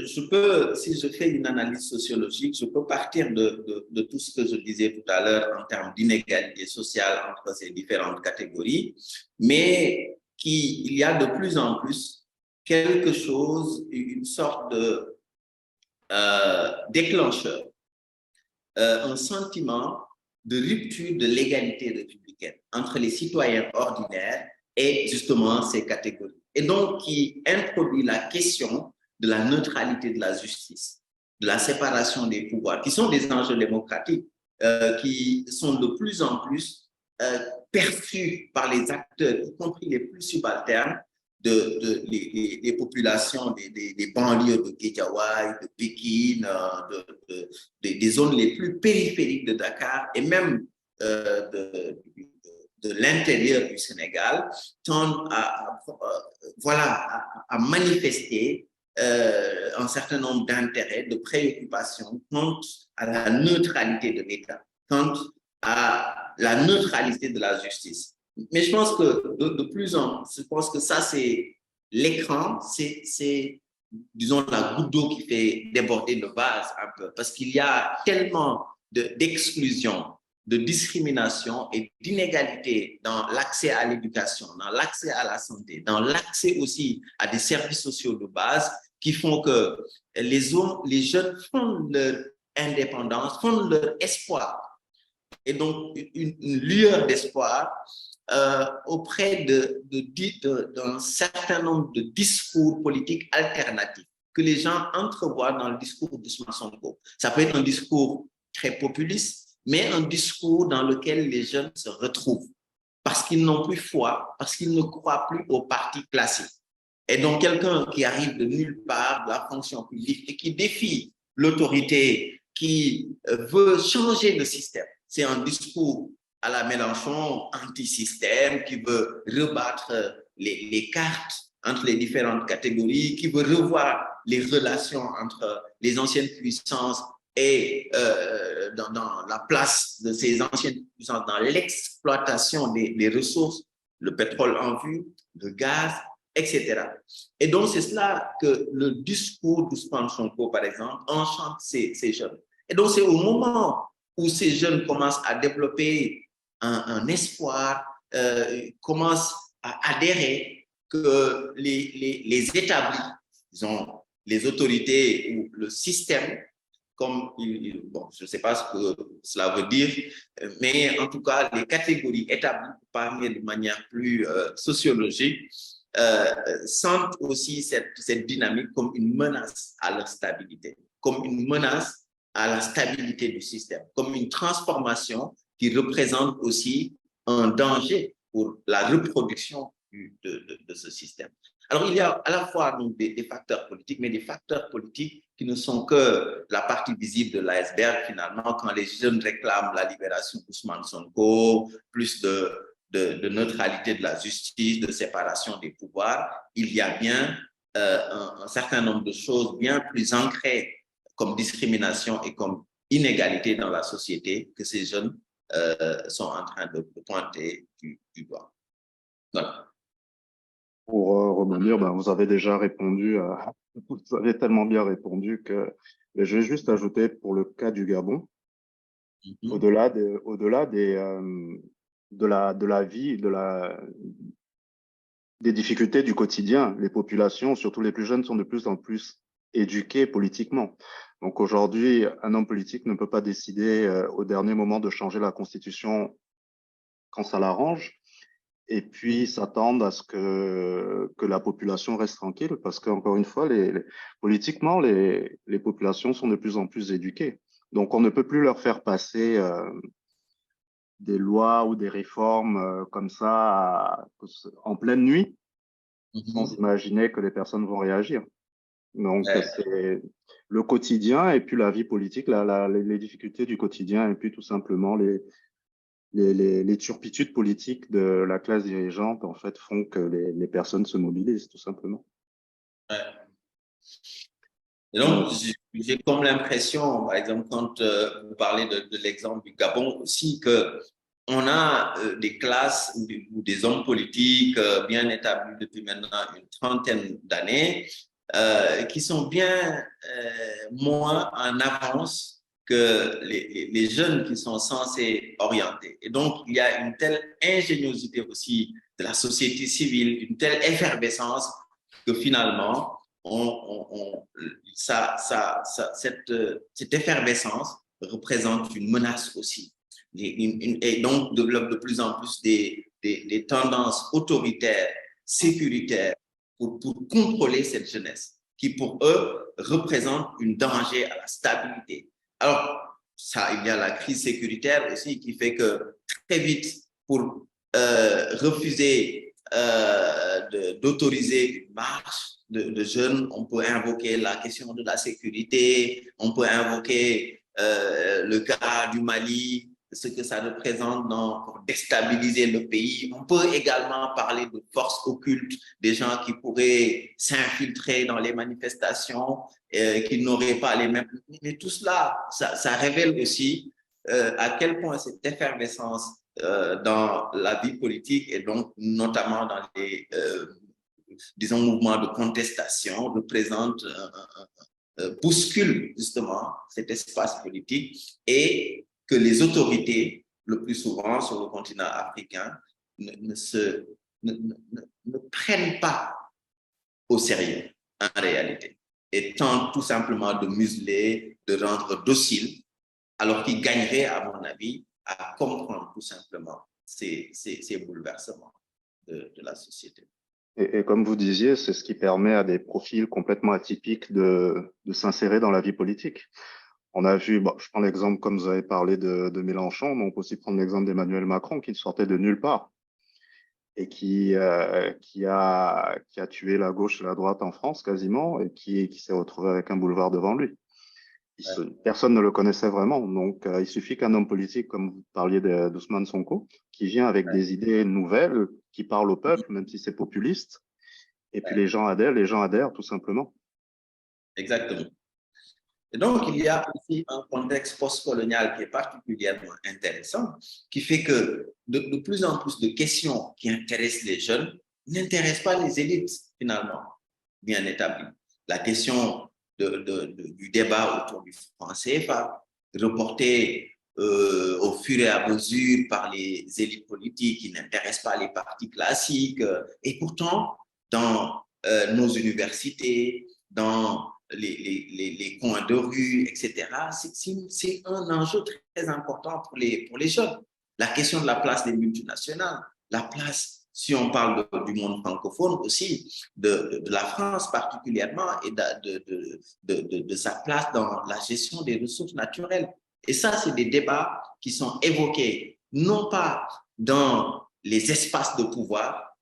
si je fais une analyse sociologique, je peux partir de tout ce que je disais tout à l'heure en termes d'inégalité sociale entre ces différentes catégories, mais il y a de plus en plus quelque chose, une sorte de déclencheur, un sentiment de rupture de l'égalité républicaine entre les citoyens ordinaires et justement ces catégories. Et donc, qui introduit la question de la neutralité de la justice, de la séparation des pouvoirs, qui sont des enjeux démocratiques, qui sont de plus en plus perçus par les acteurs, y compris les plus subalternes, les populations des banlieues de Guédiawaye, de Pékin, des zones les plus périphériques de Dakar et même de l'intérieur du Sénégal, tendent à manifester un certain nombre d'intérêts, de préoccupations quant à la neutralité de l'État, quant à la neutralité de la justice. Mais je pense que je pense que ça, c'est l'écran, c'est, disons, la goutte d'eau qui fait déborder le vase un peu, parce qu'il y a tellement d'exclusion, de discrimination et d'inégalité dans l'accès à l'éducation, dans l'accès à la santé, dans l'accès aussi à des services sociaux de base qui font que les jeunes font leur indépendance, font leur espoir. Et donc, une lueur d'espoir auprès d'un certain nombre de discours politiques alternatifs que les gens entrevoient dans le discours d'Ousmane Sonko. Ça peut être un discours très populiste, mais un discours dans lequel les jeunes se retrouvent parce qu'ils n'ont plus foi, parce qu'ils ne croient plus au parti classique. Et donc, quelqu'un qui arrive de nulle part, de la fonction publique, et qui défie l'autorité, qui veut changer le système. C'est un discours à la Mélenchon anti-système, qui veut rebattre les cartes entre les différentes catégories, qui veut revoir les relations entre les anciennes puissances et dans la place de ces anciennes puissances, dans l'exploitation des ressources, le pétrole en vue, le gaz, etc. Et donc, c'est cela que le discours d'Ousmane Sonko, par exemple, enchante ces jeunes. Et donc, c'est au moment où ces jeunes commencent à développer un espoir, commencent à adhérer, que les établis, disons, les autorités ou le système, comme, bon, je ne sais pas ce que cela veut dire, mais en tout cas, les catégories établies, pour parler de manière plus sociologique, sentent aussi cette dynamique comme une menace à leur stabilité, comme une menace à la stabilité du système, comme une transformation qui représente aussi un danger pour la reproduction de ce système. Alors, il y a à la fois donc, des facteurs politiques, mais des facteurs politiques qui ne sont que la partie visible de l'iceberg, finalement, quand les jeunes réclament la libération d'Ousmane Sonko, plus de neutralité de la justice, de séparation des pouvoirs, il y a bien un certain nombre de choses bien plus ancrées comme discrimination et comme inégalité dans la société que ces jeunes sont en train de pointer du doigt. Voilà. Pour rebondir, vous avez déjà répondu, vous avez tellement bien répondu que je vais juste ajouter pour le cas du Gabon, au-delà de la vie, des difficultés du quotidien, les populations, surtout les plus jeunes, sont de plus en plus éduquées politiquement. Donc aujourd'hui, un homme politique ne peut pas décider au dernier moment de changer la Constitution quand ça l'arrange. et puis s'attendent à ce que la population reste tranquille, parce qu'encore une fois, politiquement, les populations sont de plus en plus éduquées. Donc, on ne peut plus leur faire passer des lois ou des réformes comme ça en pleine nuit, sans imaginer que les personnes vont réagir. Donc, c'est le quotidien et puis la vie politique, les difficultés du quotidien et puis tout simplement les turpitudes politiques de la classe dirigeante, en fait, font que les personnes se mobilisent, tout simplement. Ouais. Et donc, j'ai comme l'impression, par exemple, quand vous parlez de l'exemple du Gabon aussi, qu'on a des classes ou des hommes politiques bien établis depuis maintenant une trentaine d'années qui sont bien moins en avance que les jeunes qui sont censés orienter. Et donc, il y a une telle ingéniosité aussi de la société civile, une telle effervescence que finalement, cette effervescence représente une menace aussi. Et donc développe de plus en plus des tendances autoritaires, sécuritaires, pour contrôler cette jeunesse, qui pour eux représente un danger à la stabilité. Alors, il y a la crise sécuritaire aussi qui fait que très vite, pour refuser d'autoriser une marche de jeunes, on peut invoquer la question de la sécurité, on peut invoquer le cas du Mali, ce que ça représente pour déstabiliser le pays. On peut également parler de forces occultes, des gens qui pourraient s'infiltrer dans les manifestations, qui n'auraient pas les mêmes... Mais tout cela, ça révèle aussi à quel point cette effervescence dans la vie politique et donc notamment dans les disons, mouvements de contestation représente, bouscule justement cet espace politique et que les autorités, le plus souvent sur le continent africain, ne prennent pas au sérieux en réalité et tentent tout simplement de museler, de rendre docile, alors qu'ils gagneraient, à mon avis, à comprendre tout simplement ces bouleversements de la société. Et comme vous disiez, c'est ce qui permet à des profils complètement atypiques de s'insérer dans la vie politique. On a vu, je prends l'exemple, comme vous avez parlé de Mélenchon, mais on peut aussi prendre l'exemple d'Emmanuel Macron qui sortait de nulle part et qui a tué la gauche et la droite en France quasiment et qui s'est retrouvé avec un boulevard devant lui. Personne ne le connaissait vraiment. Donc, il suffit qu'un homme politique, comme vous parliez d'Ousmane Sonko, qui vient avec des idées nouvelles, qui parle au peuple, même si c'est populiste, et puis les gens adhèrent tout simplement. Exactement. Et donc, il y a aussi un contexte postcolonial qui est particulièrement intéressant, qui fait que de plus en plus de questions qui intéressent les jeunes n'intéressent pas les élites, finalement, bien établies. La question du débat autour du franc CFA, reporté au fur et à mesure par les élites politiques qui n'intéressent pas les partis classiques. Et pourtant, dans nos universités, dans les coins de rue, etc., c'est un enjeu très important pour les jeunes. La question de la place des multinationales, la place, si on parle du monde francophone aussi, de la France particulièrement, et de sa place dans la gestion des ressources naturelles. Et ça, c'est des débats qui sont évoqués, non pas dans les espaces de pouvoir,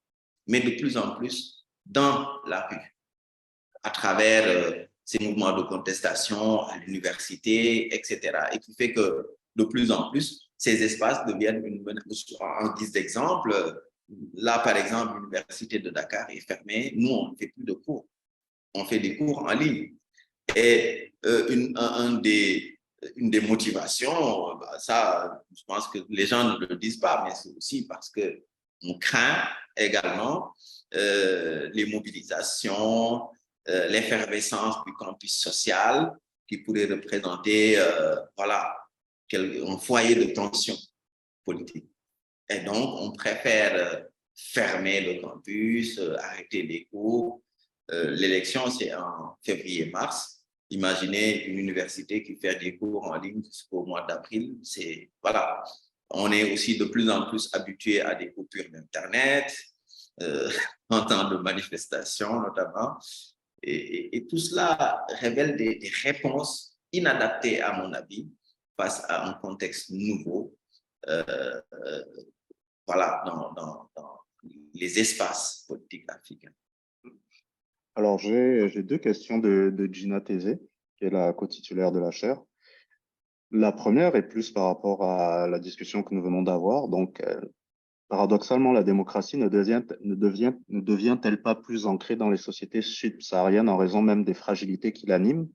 mais de plus en plus dans la rue, à travers ces mouvements de contestation à l'université, etc. Et qui fait que de plus en plus, ces espaces deviennent en guise d'exemple. Là, par exemple, l'université de Dakar est fermée. Nous, on ne fait plus de cours. On fait des cours en ligne. Et une des motivations, ça, je pense que les gens ne le disent pas, mais c'est aussi parce qu'on craint également les mobilisations, l'effervescence du campus social qui pourrait représenter un foyer de tension politique. Et donc, on préfère fermer le campus, arrêter les cours. L'élection, c'est en février-mars. Imaginez une université qui fait des cours en ligne jusqu'au mois d'avril. Voilà. On est aussi de plus en plus habitué à des coupures d'Internet, en temps de manifestation notamment. Et tout cela révèle des réponses inadaptées, à mon avis, face à un contexte nouveau, voilà, dans les espaces politiques africains. Alors, j'ai deux questions de Gina Tézé, qui est la co-titulaire de la chaire. La première est plus par rapport à la discussion que nous venons d'avoir. Donc, paradoxalement, la démocratie ne devient-elle pas plus ancrée dans les sociétés subsahariennes en raison même des fragilités qui l'animent?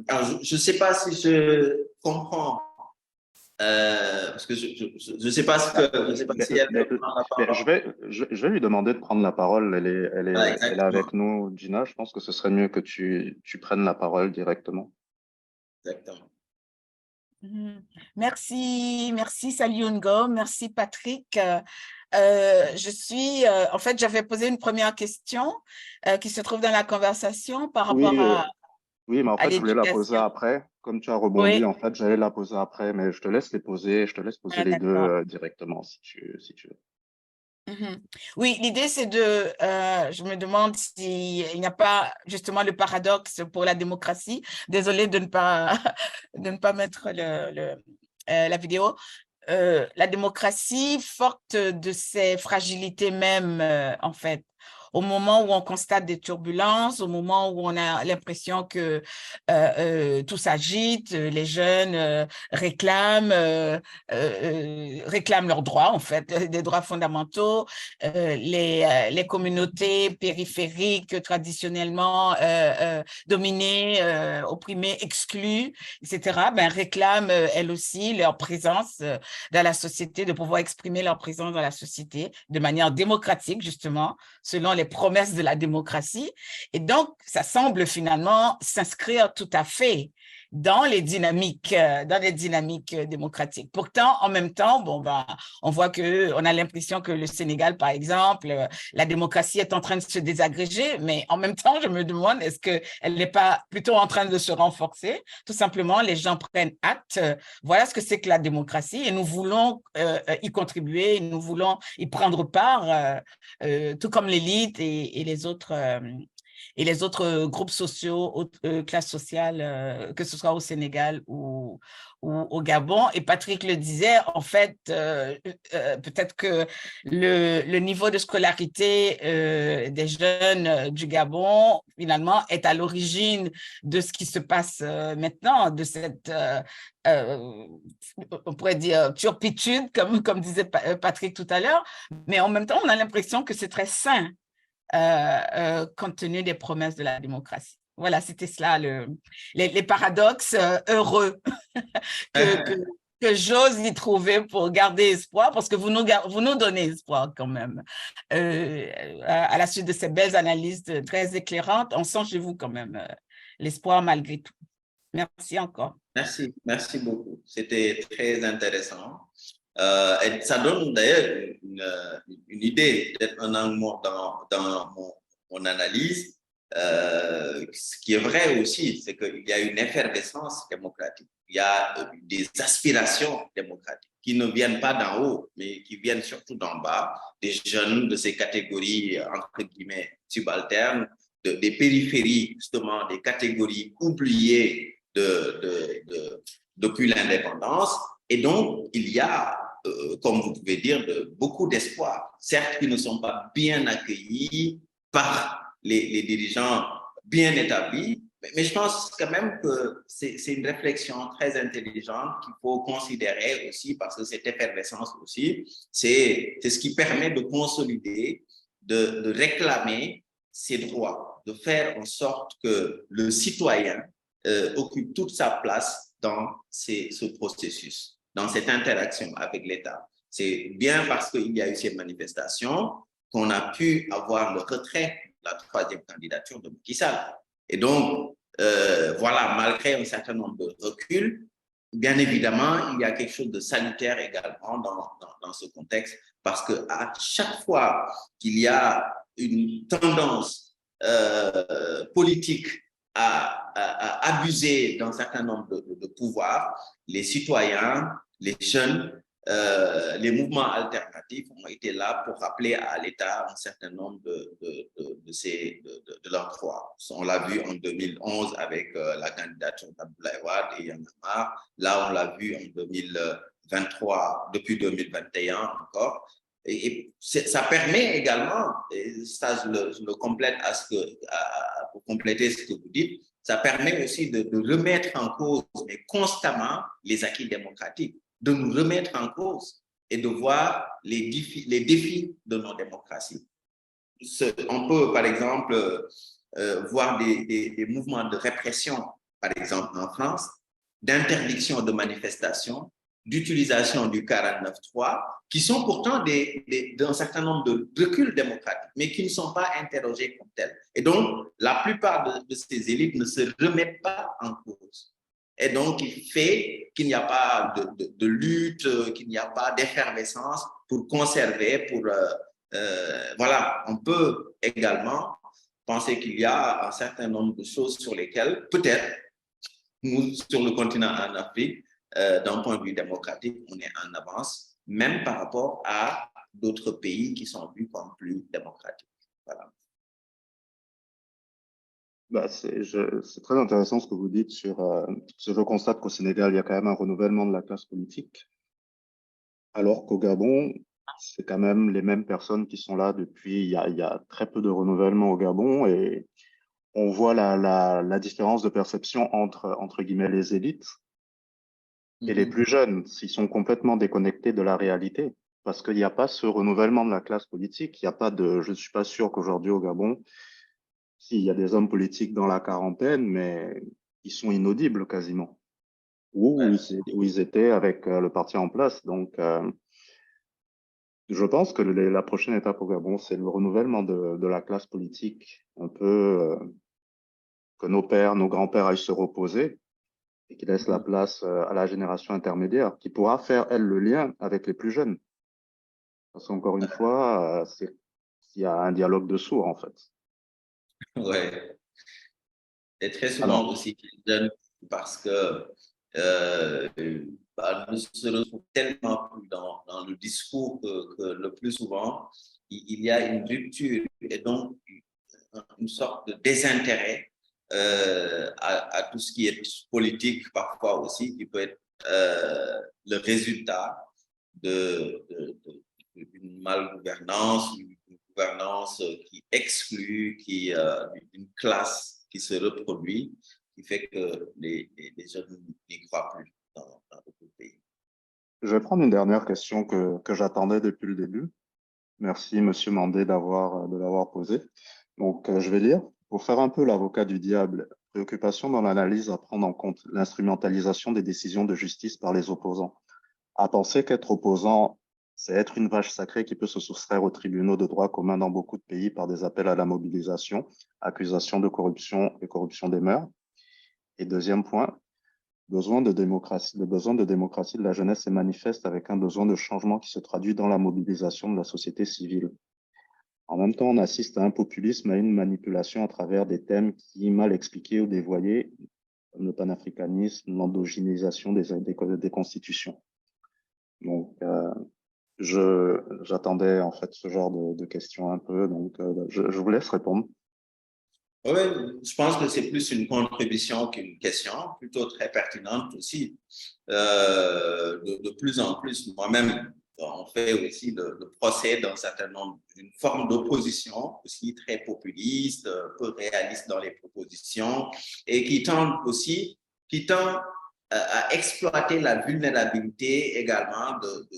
Alors, je ne sais pas si je comprends, parce que je ne sais pas ce que, je sais pas si elle veut prendre la parole. Je vais lui demander de prendre la parole. Elle Ah, est exactement, avec nous, Gina. Je pense que ce serait mieux que tu prennes la parole directement. exactement. Merci Saliongo, merci Patrick. En fait, j'avais posé une première question qui se trouve dans la conversation par rapport Oui, mais en à fait, je voulais la poser l'éducation. après. Comme tu as rebondi, Oui, en fait, j'allais la poser après, mais je te laisse je te laisse poser les deux d'accord. directement si tu veux. Oui, l'idée c'est je me demande s'il n'y a pas justement le paradoxe pour la démocratie. Désolée de ne pas, de ne pas mettre la vidéo. La démocratie, forte de ses fragilités même, en fait, au moment où on constate des turbulences, au moment où on a l'impression que tout s'agite, les jeunes réclament leurs droits, en fait, des droits fondamentaux, les communautés périphériques traditionnellement dominées, opprimées, exclues, etc., ben, réclament elles aussi leur présence dans la société, de pouvoir exprimer leur présence dans la société de manière démocratique, justement, selon les promesses de la démocratie. Et donc, ça semble finalement s'inscrire tout à fait dans les dynamiques démocratiques. Pourtant, en même temps, bon, ben, on voit on a l'impression que le Sénégal, par exemple, la démocratie est en train de se désagréger, mais en même temps, je me demande, est-ce qu'elle n'est pas plutôt en train de se renforcer? Tout simplement, les gens prennent acte. Voilà ce que c'est que la démocratie et nous voulons y contribuer, nous voulons y prendre part, tout comme l'élite et les autres groupes sociaux, classes sociales, que ce soit au Sénégal ou au Gabon. Et Patrick le disait, en fait, peut-être que le niveau de scolarité des jeunes du Gabon, finalement, est à l'origine de ce qui se passe maintenant, de cette, on pourrait dire, turpitude, comme disait Patrick tout à l'heure. Mais en même temps, on a l'impression que c'est très sain compte tenu des promesses de la démocratie. Voilà, c'était cela, les paradoxes heureux que j'ose y trouver pour garder espoir, parce que vous nous donnez espoir quand même. À la suite de ces belles analyses très éclairantes, on sent chez vous quand même l'espoir malgré tout. Merci encore. Merci beaucoup. C'était très intéressant. Et ça donne d'ailleurs une idée, peut-être un angle mort dans mon analyse. Ce qui est vrai aussi, c'est qu'il y a une effervescence démocratique. Il y a des aspirations démocratiques qui ne viennent pas d'en haut, mais qui viennent surtout d'en bas, des jeunes de ces catégories, entre guillemets, subalternes, des périphéries, justement, des catégories oubliées depuis l'indépendance. Et donc, il y a, comme vous pouvez dire, beaucoup d'espoir. Certes, qui ne sont pas bien accueillis par les dirigeants bien établis, mais je pense quand même que c'est une réflexion très intelligente qu'il faut considérer aussi, parce que cette effervescence aussi, c'est ce qui permet de consolider, de réclamer ses droits, de faire en sorte que le citoyen occupe toute sa place dans ce processus, dans cette interaction avec l'État. C'est bien parce qu'il y a eu ces manifestations qu'on a pu avoir le retrait de la troisième candidature de Macky Sall. Et donc, voilà, malgré un certain nombre de reculs, bien évidemment, il y a quelque chose de salutaire également dans ce contexte, parce qu'à chaque fois qu'il y a une tendance politique à abuser d'un certain nombre de pouvoirs, les citoyens, les jeunes, les mouvements alternatifs ont été là pour rappeler à l'État un certain nombre de leurs droits. On l'a vu en 2011 avec la candidature d'Abdoulaye Wade et Y'en a marre. Là, on l'a vu en 2023, depuis 2021 encore. Et ça permet également, et ça je le complète pour compléter ce que vous dites, ça permet aussi de remettre en cause, mais constamment, les acquis démocratiques, de nous remettre en cause et de voir les défis de nos démocraties. On peut, par exemple, voir des mouvements de répression, par exemple en France, d'interdiction de manifestations, d'utilisation du 49.3, qui sont pourtant d'un certain nombre de reculs démocratiques, mais qui ne sont pas interrogés comme tels. Et donc, la plupart de ces élites ne se remettent pas en cause. Et donc, il fait qu'il n'y a pas de lutte, qu'il n'y a pas d'effervescence pour conserver, voilà, on peut également penser qu'il y a un certain nombre de choses sur lesquelles, peut-être, nous, sur le continent en Afrique, d'un point de vue démocratique, on est en avance, même par rapport à d'autres pays qui sont vus comme plus démocratiques. Voilà. Bah, c'est très intéressant ce que vous dites je constate qu'au Sénégal, il y a quand même un renouvellement de la classe politique, alors qu'au Gabon, c'est quand même les mêmes personnes qui sont là depuis, il y a très peu de renouvellement au Gabon, et on voit la différence de perception entre guillemets, les élites et les plus jeunes, s'ils sont complètement déconnectés de la réalité, parce qu'il n'y a pas ce renouvellement de la classe politique. Il y a pas je ne suis pas sûr qu'aujourd'hui au Gabon, s'il y a des hommes politiques dans la quarantaine, mais ils sont inaudibles quasiment, où ils étaient avec le parti en place. Donc, je pense que la prochaine étape au Gabon, c'est le renouvellement de la classe politique, un peu que nos pères, nos grands-pères aillent se reposer, et qui laisse la place à la génération intermédiaire, qui pourra faire, elle, le lien avec les plus jeunes. Parce qu'encore une fois, il y a un dialogue de sourds, en fait. Oui. Et très souvent aussi, les jeunes, parce que ne se retrouvent tellement plus dans le discours que le plus souvent, il y a une rupture et donc une sorte de désintérêt à tout ce qui est politique parfois aussi, qui peut être le résultat d'une malgouvernance, une gouvernance qui exclut, d'une classe qui se reproduit, qui fait que les jeunes n'y croient plus dans beaucoup de pays. Je vais prendre une dernière question que j'attendais depuis le début. Merci, Monsieur Mandé, de l'avoir posée. Donc, je vais lire. Pour faire un peu l'avocat du diable, préoccupation dans l'analyse à prendre en compte l'instrumentalisation des décisions de justice par les opposants. À penser qu'être opposant, c'est être une vache sacrée qui peut se soustraire aux tribunaux de droit commun dans beaucoup de pays par des appels à la mobilisation, accusations de corruption et corruption des mœurs. Et deuxième point, le besoin de démocratie de la jeunesse est manifeste avec un besoin de changement qui se traduit dans la mobilisation de la société civile. En même temps, on assiste à un populisme, à une manipulation à travers des thèmes qui, mal expliqués ou dévoyés, comme le panafricanisme, l'endogénisation des constitutions. Donc, j'attendais en fait ce genre de questions un peu, donc je vous laisse répondre. Oui, je pense que c'est plus une contribution qu'une question, plutôt très pertinente aussi. De plus en plus, moi-même, on fait aussi le procès d'un certain nombre, d'une forme d'opposition aussi très populiste, peu réaliste dans les propositions et qui tend à exploiter la vulnérabilité également de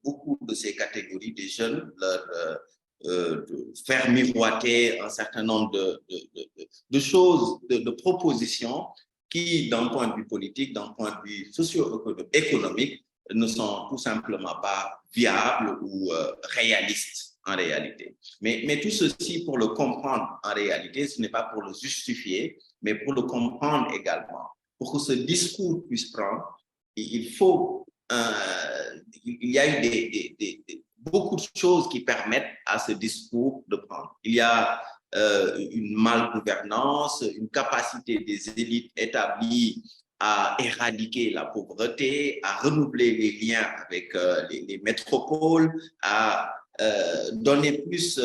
beaucoup de ces catégories des jeunes, de faire miroiter un certain nombre de choses, de propositions qui, d'un point de vue politique, d'un point de vue socio-économique, ne sont tout simplement pas viables ou réalistes en réalité. Mais tout ceci, pour le comprendre en réalité, ce n'est pas pour le justifier, mais pour le comprendre également. Pour que ce discours puisse prendre, il y a eu beaucoup de choses qui permettent à ce discours de prendre. Il y a une malgouvernance, une capacité des élites établies à éradiquer la pauvreté, à renouveler les liens avec les métropoles, à donner plus,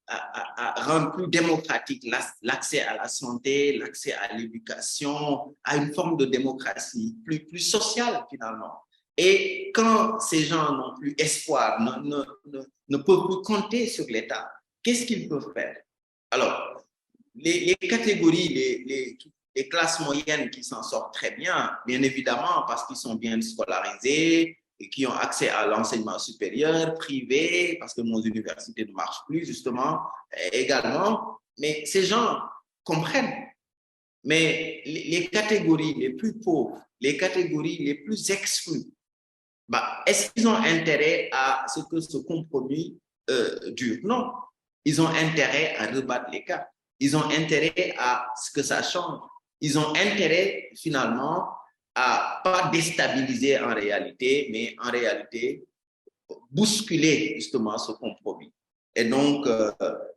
à rendre plus démocratique l'accès à la santé, l'accès à l'éducation, à une forme de démocratie plus sociale finalement. Et quand ces gens n'ont plus espoir, ne peuvent plus compter sur l'État, qu'est-ce qu'ils peuvent faire? Alors, les catégories, les classes moyennes qui s'en sortent très bien évidemment, parce qu'ils sont bien scolarisés et qui ont accès à l'enseignement supérieur, privé, parce que nos universités ne marchent plus, justement, également. Mais ces gens comprennent. Mais les catégories les plus pauvres, les catégories les plus exclues, est-ce qu'ils ont intérêt à ce que ce compromis dure? Non. Ils ont intérêt à rebattre les cartes. Ils ont intérêt à ce que ça change. Ils ont intérêt, finalement, à pas déstabiliser en réalité, mais en réalité, bousculer justement ce compromis. Et donc,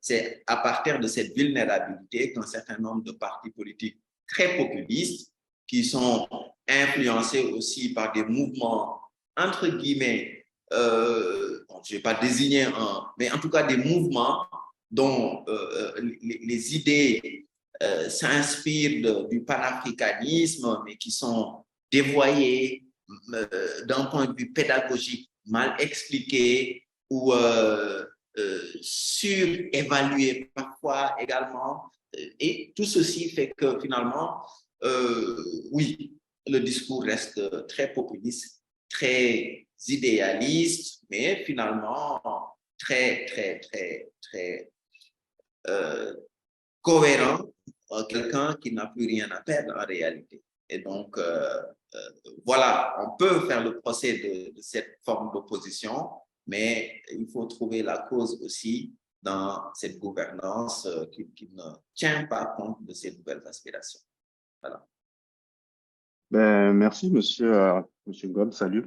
c'est à partir de cette vulnérabilité qu'un certain nombre de partis politiques très populistes, qui sont influencés aussi par des mouvements, entre guillemets, je ne vais pas désigner un, mais en tout cas des mouvements dont les idées s'inspirent du panafricanisme, mais qui sont dévoyées d'un point de vue pédagogique, mal expliquées ou surévaluées parfois également. Et tout ceci fait que finalement, oui, le discours reste très populiste, très idéaliste, mais finalement très cohérent, quelqu'un qui n'a plus rien à perdre en réalité. Et donc, voilà, on peut faire le procès de cette forme d'opposition, mais il faut trouver la cause aussi dans cette gouvernance qui ne tient pas compte de ces nouvelles aspirations. Voilà. Ben, merci, monsieur Gold, salut.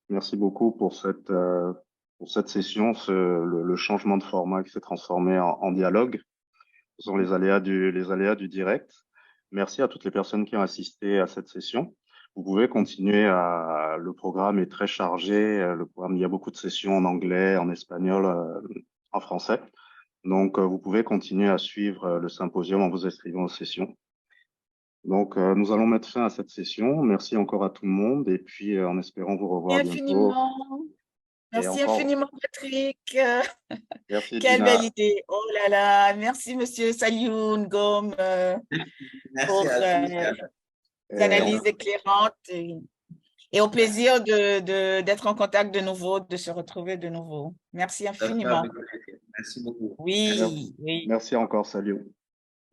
Merci beaucoup pour cette session, le changement de format qui s'est transformé en dialogue. Ce sont les aléas du direct. Merci à toutes les personnes qui ont assisté à cette session. Vous pouvez continuer le programme est très chargé. Il y a beaucoup de sessions en anglais, en espagnol, en français. Donc, vous pouvez continuer à suivre le symposium en vous inscrivant aux sessions. Donc, nous allons mettre fin à cette session. Merci encore à tout le monde et puis en espérant vous revoir bientôt. Merci infiniment, Patrick. Merci, Quelle Gina. belle idée. Oh là là, merci, monsieur Salioun Ngom, pour les analyses éclairantes. Et au plaisir d'être en contact de nouveau, de se retrouver de nouveau. Merci infiniment. Merci beaucoup. Oui, Merci. oui. Merci encore, salut.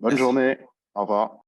Bonne journée. Au revoir.